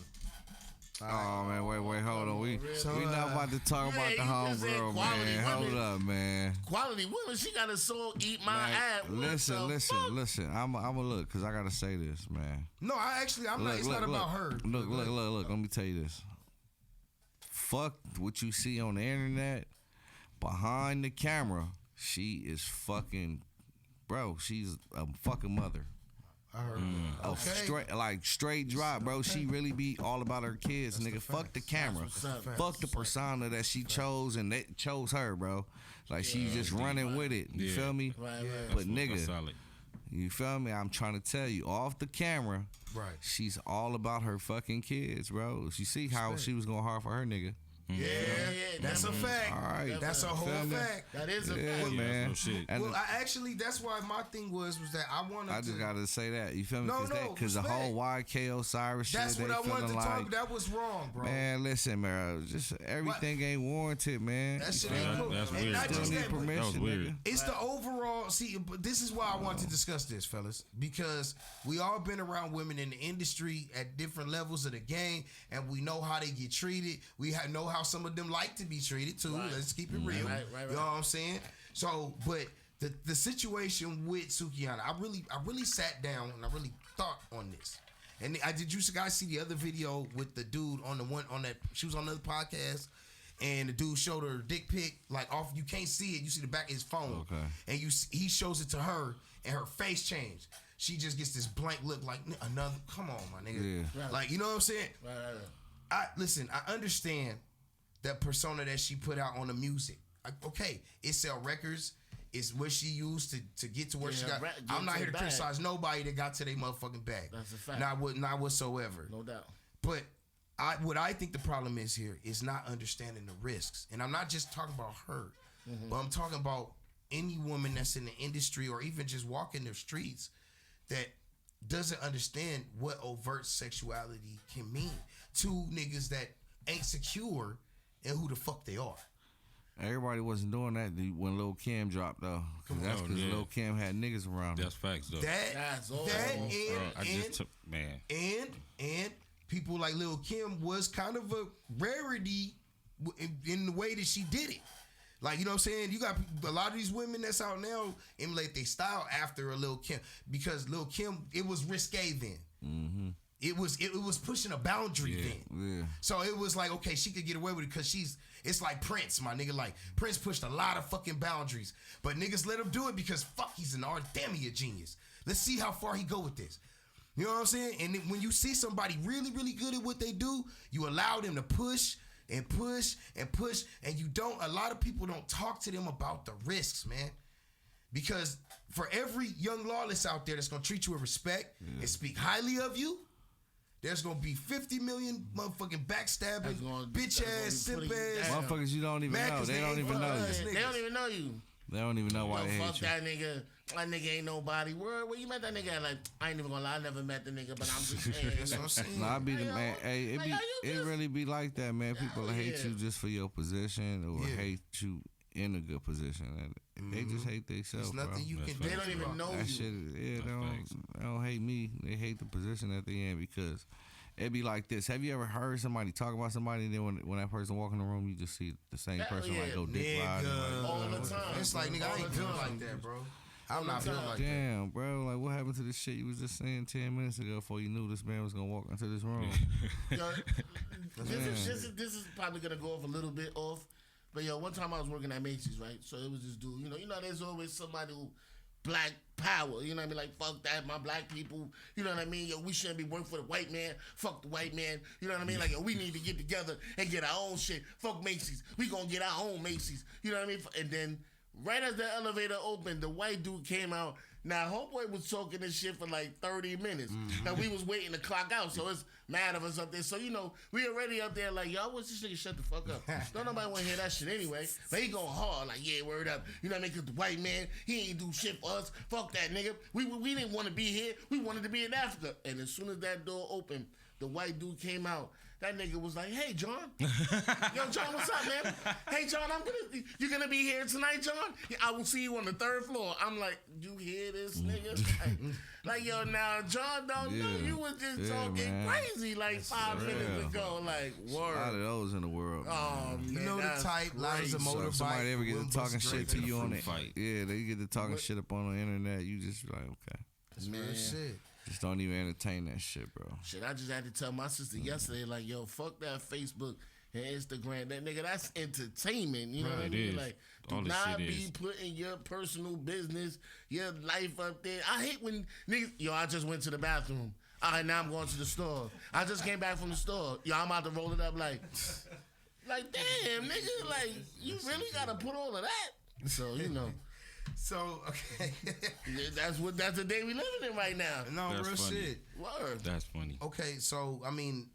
Oh man, wait, hold on. We So, not about to talk about the homegirl, man. Hold up, man. Quality women, she got a soul, eat my ass. Listen. I'm gonna look, cause I gotta say this, man. No, I'm not. It's not about her. Look. Let me tell you this. Fuck what you see on the internet. Behind the camera, she is fucking, bro. She's a fucking mother. I heard. Straight drop, bro. She really be all about her kids, nigga. Fuck the camera. Fuck the persona that she chose and they chose her, bro. Like she's just running with it. You feel me? Right. But nigga, you feel me? I'm trying to tell you, off the camera, Right. she's all about her fucking kids, bro. You see how she was going hard for her nigga. Yeah, that's a fact. All right, that's a whole fact. That is a yeah, fact. man. No shit. And Well, that's why my thing was that I wanted. I just gotta say that, you feel me? No, Because the whole YK Osiris shit, That's they what I wanted to feeling talk. like, That was wrong, bro. man, listen, man, just everything ain't warranted, man. That shit You feel ain't me? cool. That's And weird, not bro. just Need that, but permission, That was weird. nigga. it's the overall. See, but this is why I want to discuss this, fellas, because we all been around women in the industry at different levels of the game, and we know how they get treated. We know how some of them like to be treated too. Let's keep it real. Right. You know what I'm saying? So, but the situation with Sukihana, I really sat down and I really thought on this. And did you guys see the other video with the dude on that she was on another podcast, and the dude showed her dick pic like off. You can't see it. You see the back of his phone. Okay. And he shows it to her, and her face changed. She just gets this blank look, like another. Come on, my nigga. Yeah. Like, you know what I'm saying? Right. Listen. I understand that persona that she put out on the music. Okay, it sell records. It's what she used to get to where she got. I'm not here to criticize nobody that got to their motherfucking bag. That's a fact. Not whatsoever. No doubt. But what I think the problem is here is not understanding the risks. And I'm not just talking about her, but I'm talking about any woman that's in the industry or even just walking the streets that doesn't understand what overt sexuality can mean to niggas that ain't secure in who the fuck they are. Everybody wasn't doing that when Lil Kim dropped though. That's because Lil Kim had niggas around her. That's facts, though. And people like Lil Kim was kind of a rarity in the way that she did it. Like, you know what I'm saying? You got a lot of these women that's out now emulate their style after a Lil Kim, because Lil Kim, it was risque then. Mm-hmm. It was pushing a boundary then. Yeah. So it was like, okay, she could get away with it because it's like Prince, my nigga. Like, Prince pushed a lot of fucking boundaries. But niggas let him do it because, fuck, he's an artist. Damn, he a genius. Let's see how far he go with this. You know what I'm saying? And then when you see somebody really, really good at what they do, you allow them to push and push and push. And a lot of people don't talk to them about the risks, man. Because for every young Lawless out there that's going to treat you with respect and speak highly of you, there's gonna be 50 million motherfucking backstabbing, bitch ass, simp ass motherfuckers you don't even know. They don't even know you. They don't even know you. They don't even know why they hate fuck you. that nigga. That nigga ain't nobody. Where you met that nigga? Like, I ain't even gonna lie, I never met the nigga, but I'm just saying. That's what I'm saying. Nah, I be the man. Hey, it really be like that, man. People hate you just for your position or hate you in a good position. They just hate themselves. There's nothing you can do. They don't even know that you. Shit, they don't hate me. They hate the position at the end because it be like this. Have you ever heard somebody talk about somebody and then when that person walk in the room, you just see the same person like go dick ride? All the time. It's like, nigga, I ain't built like that, bro. I'm not built like that. Damn, bro. Like, what happened to this shit you was just saying 10 minutes ago before you knew this man was gonna walk into this room? Yo, this is probably gonna go off a little bit off. But yo, one time I was working at Macy's, right? So it was this dude, you know, there's always somebody who black power, you know what I mean? Like, fuck that, my black people, you know what I mean? Yo, we shouldn't be working for the white man. Fuck the white man, you know what I mean? Like, yo, we need to get together and get our own shit. Fuck Macy's. We gonna get our own Macy's, you know what I mean? And then right as the elevator opened, the white dude came out Now, homeboy was talking this shit for like 30 minutes. Now, we was waiting to clock out, so it's mad of us up there. So, you know, we already up there like, y'all, what's this nigga shut the fuck up? Don't nobody want to hear that shit anyway. But he going hard, like, yeah, word up. You know what I mean? Because the white man, he ain't do shit for us. Fuck that nigga. We didn't want to be here. We wanted to be in Africa. And as soon as that door opened, the white dude came out. That nigga was like, hey, John. Yo, John, what's up, man? Hey, John, you gonna be here tonight, John? Yeah, I will see you on the 3rd floor. I'm like, you hear this nigga? Like, yo, now, John don't know. You was just talking crazy like 5 minutes ago. Like, word. A lot of those in the world. Oh, man. You know the type, lives of So motorbike. if somebody ever get to talking shit to you on it, fight. yeah, they get to talking shit up on the internet. You just like, okay, Man, shit. just don't even entertain that shit, bro. Shit, I just had to tell my sister yesterday, like, yo, fuck that Facebook and Instagram. That nigga, that's entertainment. You know what I It mean? is. Like, All do this not shit be is. putting your personal business, your life up there. I hate when niggas, yo, I just went to the bathroom. All right, now I'm going to the store. I just came back from the store. Yo, I'm about to roll it up like damn, nigga, like, you really got to put all of that? So, you know. So, okay. That's the day we living in right now. No, That's real funny. shit. Word. That's funny. Okay, so, I mean,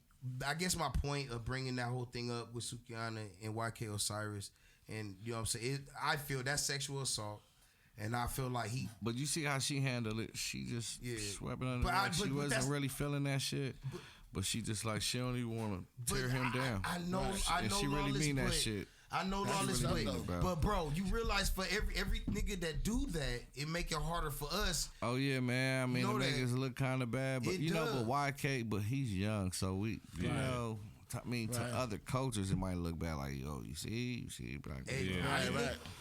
I guess my point of bringing that whole thing up with Sukihana and YK Osiris, and, you know what I'm saying, I feel that's sexual assault, and I feel like he... But you see how she handled it. She just swept it under But the rug. She but wasn't that's- really feeling that shit. But she just like, she don't even want to tear him down. I know, I And know. she really Lawless, mean that but- shit. I know That's Lawless, really but, deep, bro. but bro, you realize for every nigga that do that, it make it harder for us. Oh yeah, man. I mean, know the that. niggas look kind of bad, but It you know, does. but YK, but he's young, so we, you know, I mean, to other cultures, it might look bad, like, yo, you see, black. Hey,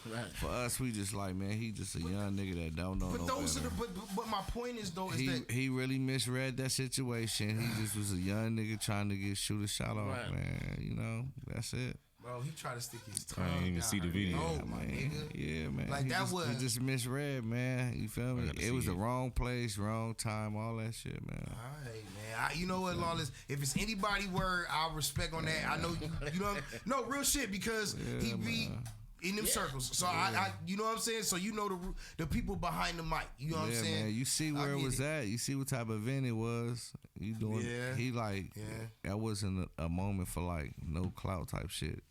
Right. For us, we just like, man, he just a young nigga that don't know But no those better. are the. But my point is though is that He really misread that situation. He just was a young nigga trying to shoot a shot off, Right. man. You know, that's it. bro, he tried to stick his tongue. I didn't even down see the her video. nose, Yeah, my man. nigga. Yeah, man. Like, he that just, was- he just misread, man. You feel me? gotta It was see the it. wrong place, wrong time, all that shit, man. All right, man. You know what, Lawless? If it's anybody word, I'll respect on that. I know you know. No, real shit because he be in them circles. So I, you know what I'm saying. So you know the people behind the mic. You know what I'm Yeah, saying? man. You see where it was at. You see what type of event it was. You doing? Yeah. He like that wasn't a moment for like no clout type shit.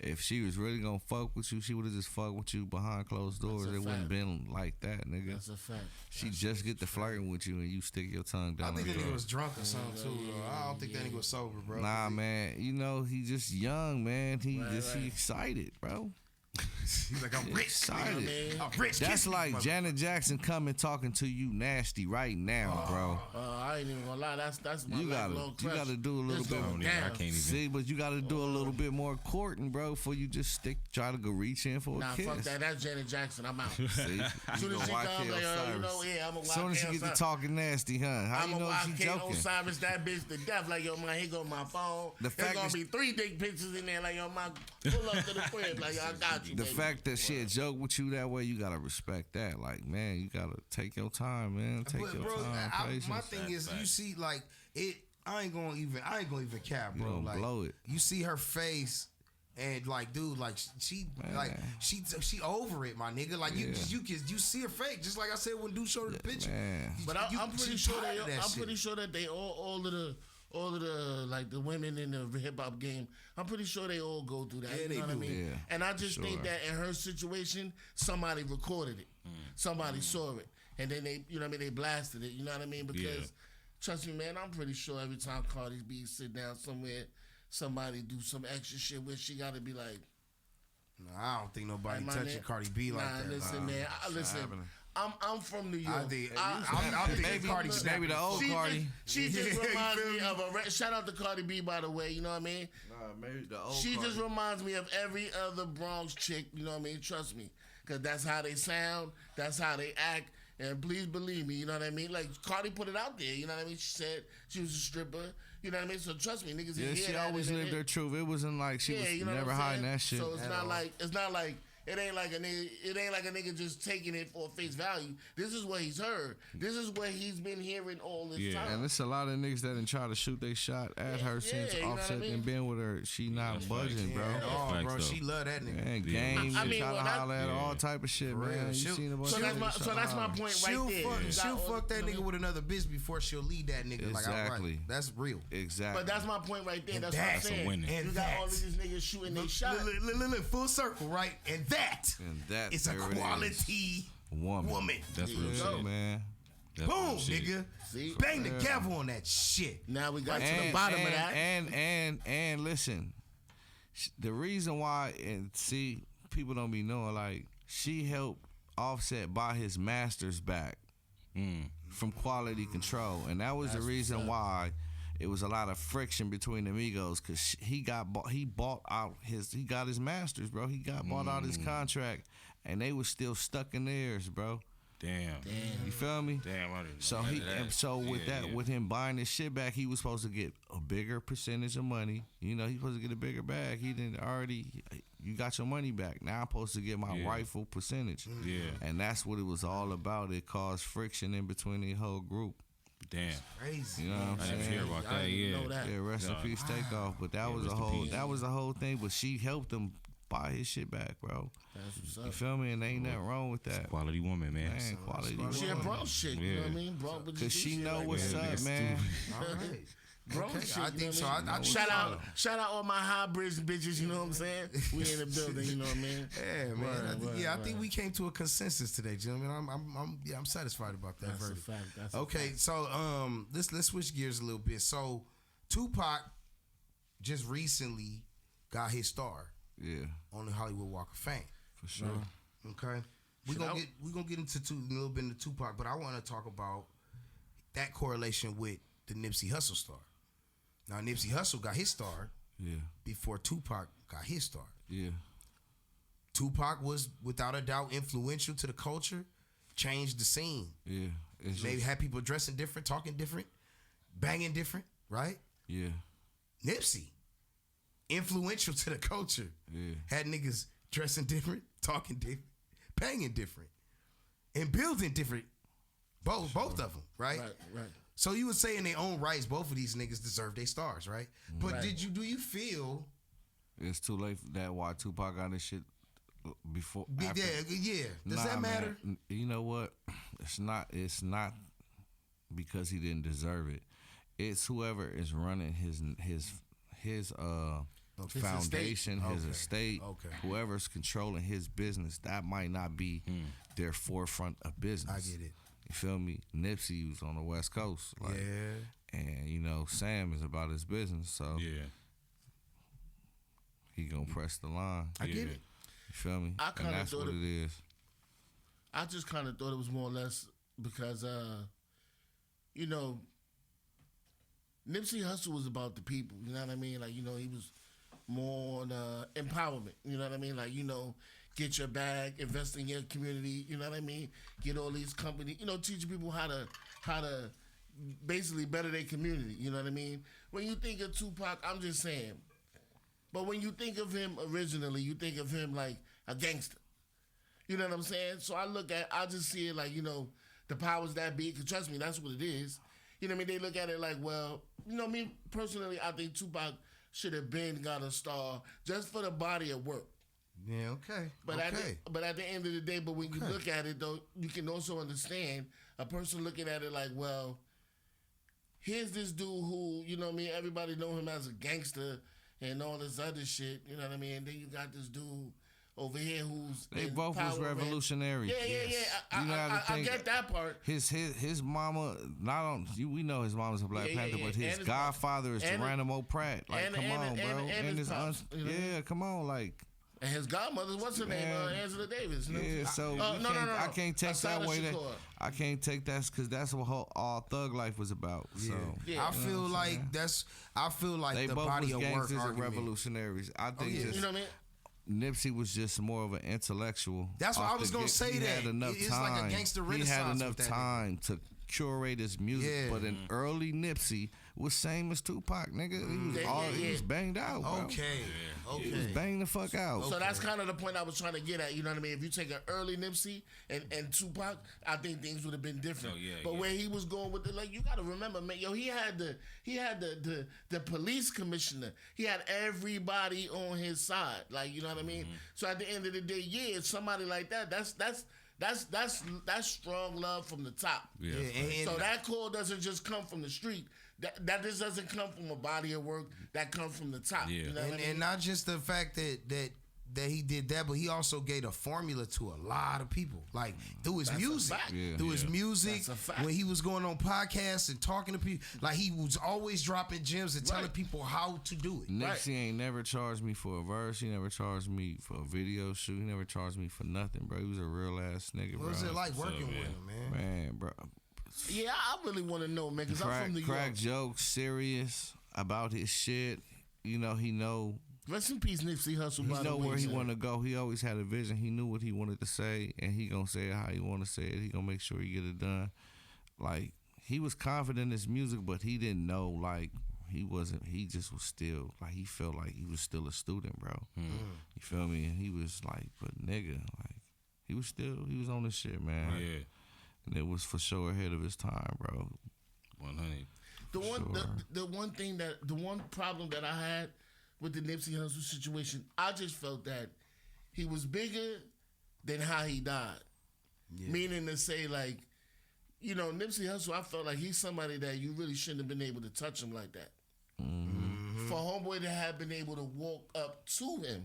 If she was really gonna fuck with you, she would have just fucked with you behind closed doors. It wouldn't been like that, nigga. That's a fact. She just get to flirting with you and you stick your tongue down. I think her that nigga throat. was drunk or something too. Though. I don't think that nigga was sober, bro. Nah, man. You know he just young, man. He excited, bro. He's like, I'm rich. Excited. I'm rich. That's Kiss me, like mother- Janet Jackson coming talking to you nasty right now, bro. I ain't even gonna lie. That's my You gotta do a little It's bit. going I down. can't even. See, but you gotta do a little bit more courting, bro, before you just try to go reach in for Nah, a kiss. fuck that. That's Janet Jackson. I'm out. See, Soon you as go she YK comes, like, you Osiris. know, yeah, I'm a YK Soon as you get to Osiris. talking nasty, huh? How I'm you a know if she YK joking? Osiris, that bitch to death. Like, yo, man, here go my phone. The There's fact gonna that be 3 dick pictures in there. Like, yo, man, pull up to the crib. Like, yo, I got you, The baby. fact that she had joke with you that way, you gotta respect that. Like, man, you gotta take your time, man. Take But your bro, time. Patience. my thing is, you see, like it. I ain't gonna even cap, You bro. gonna Like, blow it. you see her face, and like, dude, like she over it, my nigga. Like you see her face, just like I said when dude showed her the picture. Man. But I'm pretty she sure tired of that I'm shit. pretty sure that they all of the like the women in the hip hop game, I'm pretty sure they all go through that. Yeah, you they know what I do. mean? Yeah, And I just think sure. that in her situation, somebody recorded it, somebody saw it, and then they, you know what I mean, they blasted it. You know what I mean? Because trust me, man, I'm pretty sure every time Cardi B sit down somewhere, somebody do some extra shit where she got to be like, No, I don't think nobody "Hey, my touching man, Cardi B like that. Listen, man, listen. happening. I'm from New York. I think I'm thinking Cardi maybe the old Cardi. She just Yeah, you reminds feel me me? of a shout out to Cardi B, by the way. You know what I mean? Nah, maybe the old She Cardi. just reminds me of every other Bronx chick. You know what I mean? Trust me, because that's how they sound. That's how they act. And please believe me. You know what I mean? Like Cardi put it out there. You know what I mean? She said she was a stripper. You know what I mean? So trust me, niggas. Yeah, hear she that always and lived it- her truth. It wasn't like she was you know what never I'm hiding saying? that shit. So it's not like It ain't like a nigga just taking it for face value. This is what he's heard. This is what he's been hearing all this time. And it's a lot of niggas that done try to shoot they shot at her since Offset and been with her. She not budging, bro. Oh, bro, she love that nigga. Man, games, try to holler at all type of shit, man. You seen a bunch so that's my point right there. She'll fuck that nigga with another bitch before she'll leave that nigga. Exactly. Like, that's real. Exactly. But that's my point right there. That's what I'm saying. And you got all of these niggas shooting they shot. Look, full circle, right? And that is a quality woman. That's real shit, man. Boom, nigga. See? Bang the gavel on that shit. Now we got to the bottom of that. And listen, the reason why, and see, people don't be knowing, like, she helped Offset buy his masters back from Quality Control, and that was the reason why it was a lot of friction between the Migos, because he got his masters, bro. He got bought out his contract, and they was still stuck in theirs, bro. Damn. You feel me? Damn. I didn't So with him buying his shit back, he was supposed to get a bigger percentage of money. You know, he's supposed to get a bigger bag. He didn't already. You got your money back. Now I'm supposed to get my rightful percentage. Yeah. And that's what it was all about. It caused friction in between the whole group. Damn. Crazy. You know what I'm saying? I didn't hear about that. Yeah, rest in peace, Takeoff. But that was the whole thing. But she helped him buy his shit back, bro. That's what's up. You feel me? And ain't nothing wrong with that. Quality woman, man. Quality She a woman. bro shit, you know what I mean? Bro, Cause she know what's up, man. All right. Bro, Okay, I think so. Shout out all my hybrids and bitches, you know what I'm saying? We in the building, you know what I mean? Yeah, man. I think we came to a consensus today, gentlemen. I'm satisfied about that That's verdict. a fact. That's Okay, so let's switch gears a little bit. So Tupac just recently got his star on the Hollywood Walk of Fame. For sure. Okay. We're gonna get into a little bit into Tupac, but I want to talk about that correlation with the Nipsey Hussle star. Now Nipsey Hussle got his star before Tupac got his star. Yeah. Tupac was without a doubt influential to the culture, changed the scene. Yeah. Maybe had people dressing different, talking different, banging different, right? Yeah. Nipsey, influential to the culture. Yeah. Had niggas dressing different, talking different, banging different, and building different. Both of them, right? Right. So you would say in their own rights, both of these niggas deserve their stars, right? But do you feel it's too late for that? Why Tupac got this shit before? Yeah. Does that matter? Man, you know what? It's not because he didn't deserve it. It's whoever is running his foundation, his estate, whoever's controlling his business. That might not be their forefront of business. I get it. You feel me? Nipsey was on the West Coast, and you know Sam is about his business, so he gonna press the line. I get it. You feel me? And that's what it is. I just kind of thought it was more or less because, you know, Nipsey Hussle was about the people. You know what I mean? Like, you know, he was more on empowerment. You know what I mean? Like, you know, get your bag, invest in your community. You know what I mean? Get all these companies. You know, teach people how to basically better their community. You know what I mean? When you think of Tupac, I'm just saying. But when you think of him originally, you think of him like a gangster. You know what I'm saying? So I just see it like, you know, the powers that be. Because trust me, that's what it is. You know what I mean? They look at it like, well, you know, me personally, I think Tupac should have got a star just for the body of work. Yeah, okay. But at the end of the day, when you look at it though, you can also understand a person looking at it like, well, here's this dude who, you know what I mean, everybody know him as a gangster and all this other shit, you know what I mean? And then you got this dude over here who's they both was revolutionary. Yeah. I get that part. His mama, we know his mama's a Black Panther, but his godfather is Geronimo Pratt. Like, come on, bro. And his come on, like. And his godmother, what's her name? Angela Davis. You know? Yeah, so I can't take that way. I can't take that because that's what all Thug Life was about. So I feel like they the both body was of work gangsters and argument. revolutionaries. I think you know what I mean? Nipsey was just more of an intellectual. That's what I was gonna say. He had enough it's time. like a gangster He renaissance. had enough time to curate his music. Yeah. But in early Nipsey was same as Tupac, nigga. He was banged out, bro. Okay. He was banged the fuck out. So that's kind of the point I was trying to get at. You know what I mean? If you take an early Nipsey and Tupac, I think things would have been different. But where he was going with you got to remember, man. Yo, he had the police commissioner. He had everybody on his side. Like, you know what I mean? So at the end of the day, somebody like that. That's strong love from the top. Yeah. So that call doesn't just come from the street. That just doesn't come from a body of work. That comes from the top. Yeah. You know what I mean? And not just the fact that he did that, but he also gave a formula to a lot of people, like through his music, his music. When he was going on podcasts and talking to people, like he was always dropping gems and telling people how to do it. Nipsey ain't never charged me for a verse. He never charged me for a video shoot. He never charged me for nothing, bro. He was a real ass nigga, bro. What was it like working with him, man? Man, bro. Yeah, I really want to know, man, because I'm from New York. Crack jokes, serious about his shit. You know, he know. Rest in peace, Nipsey Hussle. He know where he want to go. He always had a vision. He knew what he wanted to say, and he gonna say it how he want to say it. He gonna make sure he get it done. Like, he was confident in his music, but he didn't know, like, he wasn't. He just was still, like, he felt like he was still a student, bro. You feel me? And he was like, but nigga, like, he was on this shit, man. Yeah. And it was for sure ahead of his time, bro. 100. The one problem that I had with the Nipsey Hussle situation, I just felt that he was bigger than how he died. Yeah. Meaning to say, like, you know, Nipsey Hussle, I felt like he's somebody that you really shouldn't have been able to touch him like that. For Homeboy to have been able to walk up to him.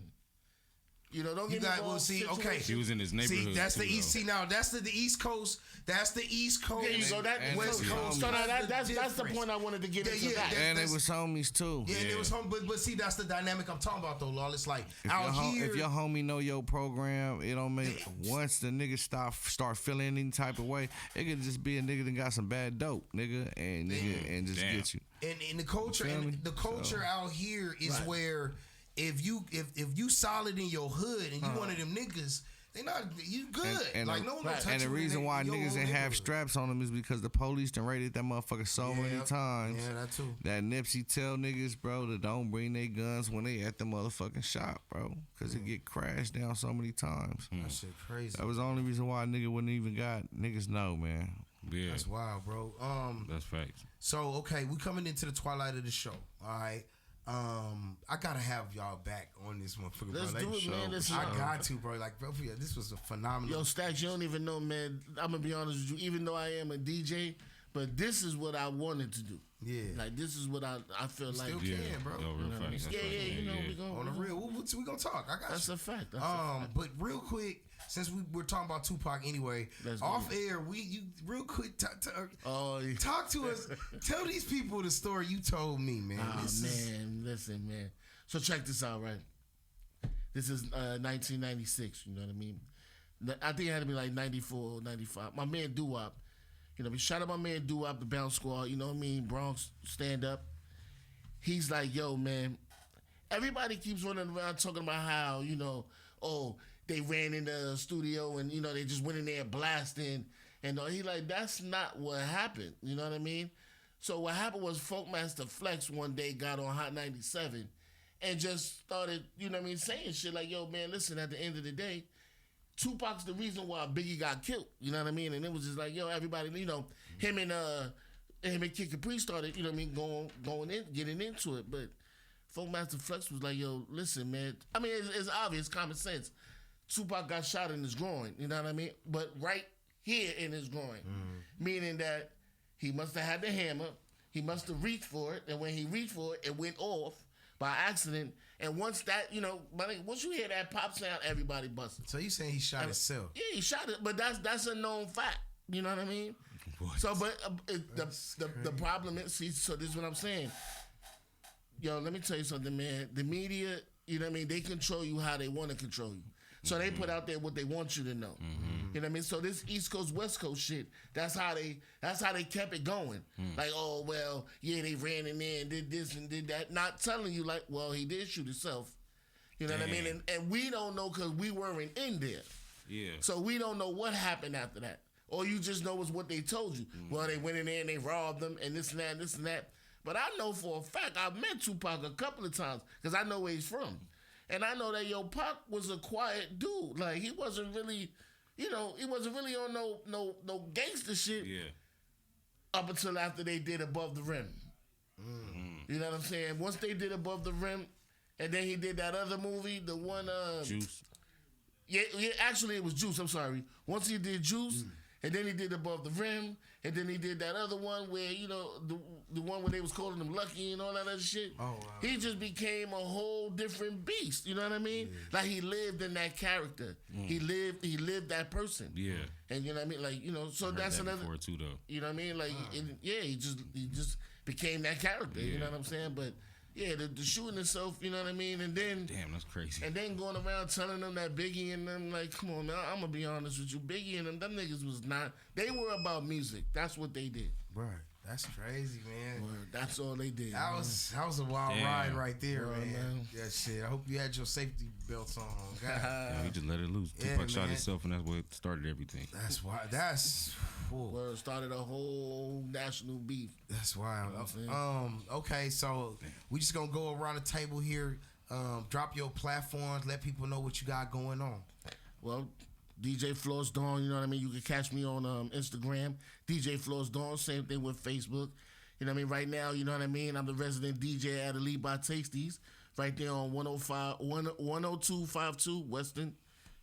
You know, don't get me wrong. He was in his neighborhood. See, that's the East. See, now that's the East Coast. That's the East Coast. There you go. West Coast. So that's the point I wanted to get into. That. And it was homies too. Yeah, and it was homies. But see, that's the dynamic I'm talking about though, Lawless. Like if your homie know your program, it don't make once the nigga start feeling any type of way, it could just be a nigga that got some bad dope, nigga, and just get you. And the culture out here is where. If you solid in your hood and you one of them niggas, they not you good. And like no one touch you. And the reason why niggas ain't have straps on them is because the police done raided that motherfucker so many times. Yeah, that too. That Nipsey tell niggas, bro, to don't bring their guns when they at the motherfucking shop, bro, because it get crashed down so many times. That shit crazy. That was the only reason why a nigga wouldn't even got niggas know, man. Yeah, that's wild, bro. That's facts. So okay, we coming into the twilight of the show. All right. I gotta have y'all back on this motherfucker. Let's do it, man. I got to, bro. Like, bro, yeah, this was a phenomenal. Yo, Stacks, you don't even know, man. I'm gonna be honest with you. Even though I am a DJ, but this is what I wanted to do. Yeah, like this is what I feel like. Still can, bro. Yo, real facts. You know, we gonna on the real. We gonna talk. I got that's you. A fact. But real quick, since we're talking about Tupac anyway, off air, real quick talk to us. Tell these people the story you told me, man. Listen, man. So check this out, right? This is 1996. You know what I mean? I think it had to be like 94, 95. My man Doo-Wop. You know, shout out my man Doo-Wop, the Bounce Squad. You know what I mean? Bronx stand up. He's like, yo, man. Everybody keeps running around talking about how, you know, they ran in the studio and, you know, they just went in there blasting. And he like, that's not what happened. You know what I mean? So what happened was Funkmaster Flex one day got on Hot 97 and just started, you know what I mean, saying shit like, yo, man, listen, at the end of the day, Tupac's the reason why Biggie got killed. You know what I mean? And it was just like, yo, everybody, you know, him and Kid Capri started, you know what I mean, going in, getting into it. But Funkmaster Flex was like, yo, listen, man. I mean, it's obvious, common sense. Tupac got shot in his groin, you know what I mean? But right here in his groin, meaning that he must have had the hammer, he must have reached for it, and when he reached for it, it went off by accident. And once that, you know, once you hear that pop sound, everybody busted. So you saying he shot himself? Yeah, he shot it, but that's a known fact. You know what I mean? What? So, but the problem is, see, so this is what I'm saying. Yo, let me tell you something, man. The media, you know what I mean? They control you how they want to control you. So they put out there what they want you to know. You know what I mean? So this East Coast, West Coast shit, that's how they kept it going. Like, oh, well, yeah, they ran in there and did this and did that. Not telling you like, well, he did shoot himself. You know what I mean? And we don't know because we weren't in there. Yeah. So we don't know what happened after that. All you just know is what they told you. Well, they went in there and they robbed them and this and that and this and that. But I know for a fact, I've met Tupac a couple of times because I know where he's from. And I know that, Pac was a quiet dude. Like, he wasn't really, he wasn't really on no gangster shit up until after they did Above the Rim. You know what I'm saying? Once they did Above the Rim, and then he did that other movie, the one... Juice. Yeah, actually it was Juice, I'm sorry. Once he did Juice, and then he did Above the Rim, and then he did that other one where, the one where they was calling him Lucky and all that other shit. Oh, wow. He just became a whole different beast, you know what I mean? Like, he lived in that character. He lived that person. Yeah. And you know what I mean? Like, so that's another... before too, though. You know what I mean? Like, he just became that character, you know what I'm saying? But... yeah, the shooting itself, you know what I mean? And then... damn, that's crazy. And then going around telling them that Biggie and them, like, come on, man, I'm going to be honest with you. Biggie and them niggas was not... they were about music. That's what they did. Right. That's crazy, man. Word. That's all they did. That was a wild ride right there, man. Yeah, shit. I hope you had your safety belts on. God. Yeah, he just let it loose. Tupac shot himself, and that's what started everything. That's why. That's... well, it started a whole national beef. That's wild. Okay, so we just gonna go around the table here. Drop your platforms. Let people know what you got going on. Well, DJ Floss Dawn, you know what I mean? You can catch me on Instagram, DJ Floss Dawn. Same thing with Facebook. You know what I mean? Right now, you know what I mean? I'm the resident DJ at Elite by Tasties, right there on 10252 Western.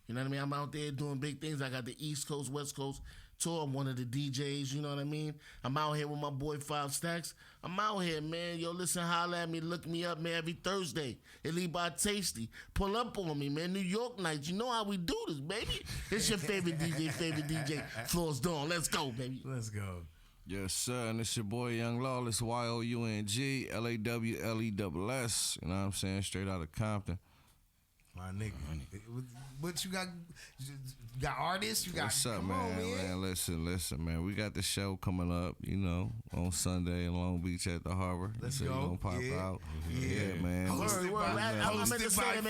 You know what I mean? I'm out there doing big things. I got the East Coast, West Coast tour. I'm one of the DJs, you know what I mean? I'm out here with my boy 5 Stacks. I'm out here, man. Yo, listen, holla at me, look me up, man, every Thursday. Elite by Tasty. Pull up on me, man. New York nights. You know how we do this, baby. It's your favorite DJ, Floss Dawn. Let's go, baby. Let's go. Yes, sir. And it's your boy, Young Lawless, YOUNG, LAWLESS. You know what I'm saying? Straight out of Compton. My nigga. What you got? You got artists? You got... What's up, man? Listen, man. We got the show coming up, on Sunday in Long Beach at the Harbor. Let's go. Gonna pop out. Yeah, man. Hosted by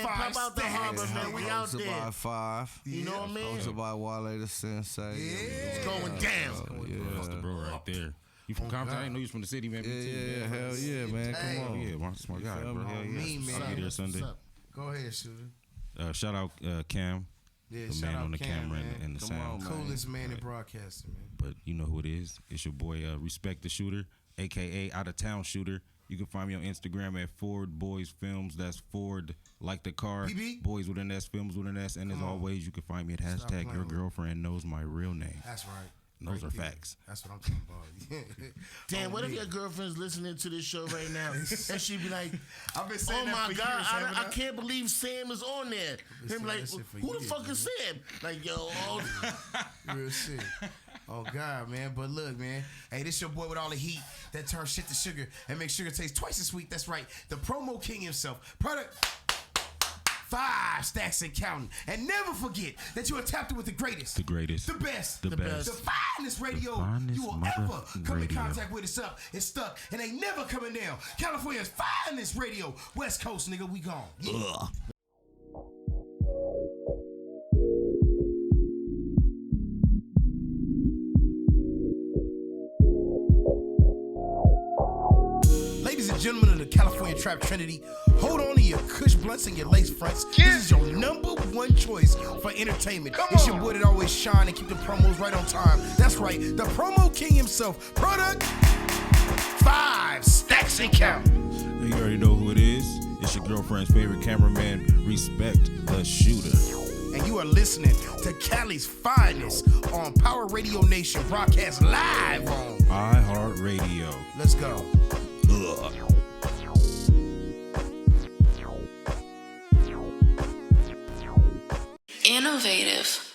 Pop out the Harbor, man. We out there. Hosted by 5. You know what I mean? Hosted by Wale the Sensei. Yeah. It's going down. That's the bro right there. You from Compton? I didn't know you was from the city, man. Yeah, hell yeah, man. Come on. Yeah, that's my guy, bro. Hell yeah. I'll be there Sunday. Go ahead, shooter. Shout out Cam. Yeah, the man on the camera and the sound. Coolest man in broadcasting, man. But you know who it is. It's your boy, Respect the Shooter, a.k.a. Out of Town Shooter. You can find me on Instagram at Ford Boys Films. That's Ford, like the car. BB? Boys with an S, Films with an S. And as always, you can find me at hashtag Your Girlfriend Knows My Real Name. That's right. And those are facts. That's what I'm talking about. Damn, what if your girlfriend's listening to this show right now and she be like, I've been saying oh that my for God, years, I can't believe Sam is on there. Him like, who the fuck is Sam? Like, yo, real shit. Oh God, man. But look, man. Hey, this your boy with all the heat that turns shit to sugar and makes sugar taste twice as sweet. That's right. The promo king himself. Product 5 Stacks and counting. And never forget that you are tapped in with the greatest. The greatest. The best. The best. The finest radio you will ever come in contact with. It's up. It's stuck. And ain't never coming down. California's finest radio. West Coast, nigga. We gone. Yeah. Ladies and gentlemen of the California Trap Trinity, hold on to your Kush blunts and your lace fronts. This is your #1 choice for entertainment. It's your boy that always shine and keep the promos right on time. That's right, the promo king himself. Product 5 Stacks and count. You already know who it is. It's your girlfriend's favorite cameraman, Respect the Shooter. And you are listening to Cali's finest on Power Radio Nation, broadcast live on iHeartRadio. Let's go. Innovative.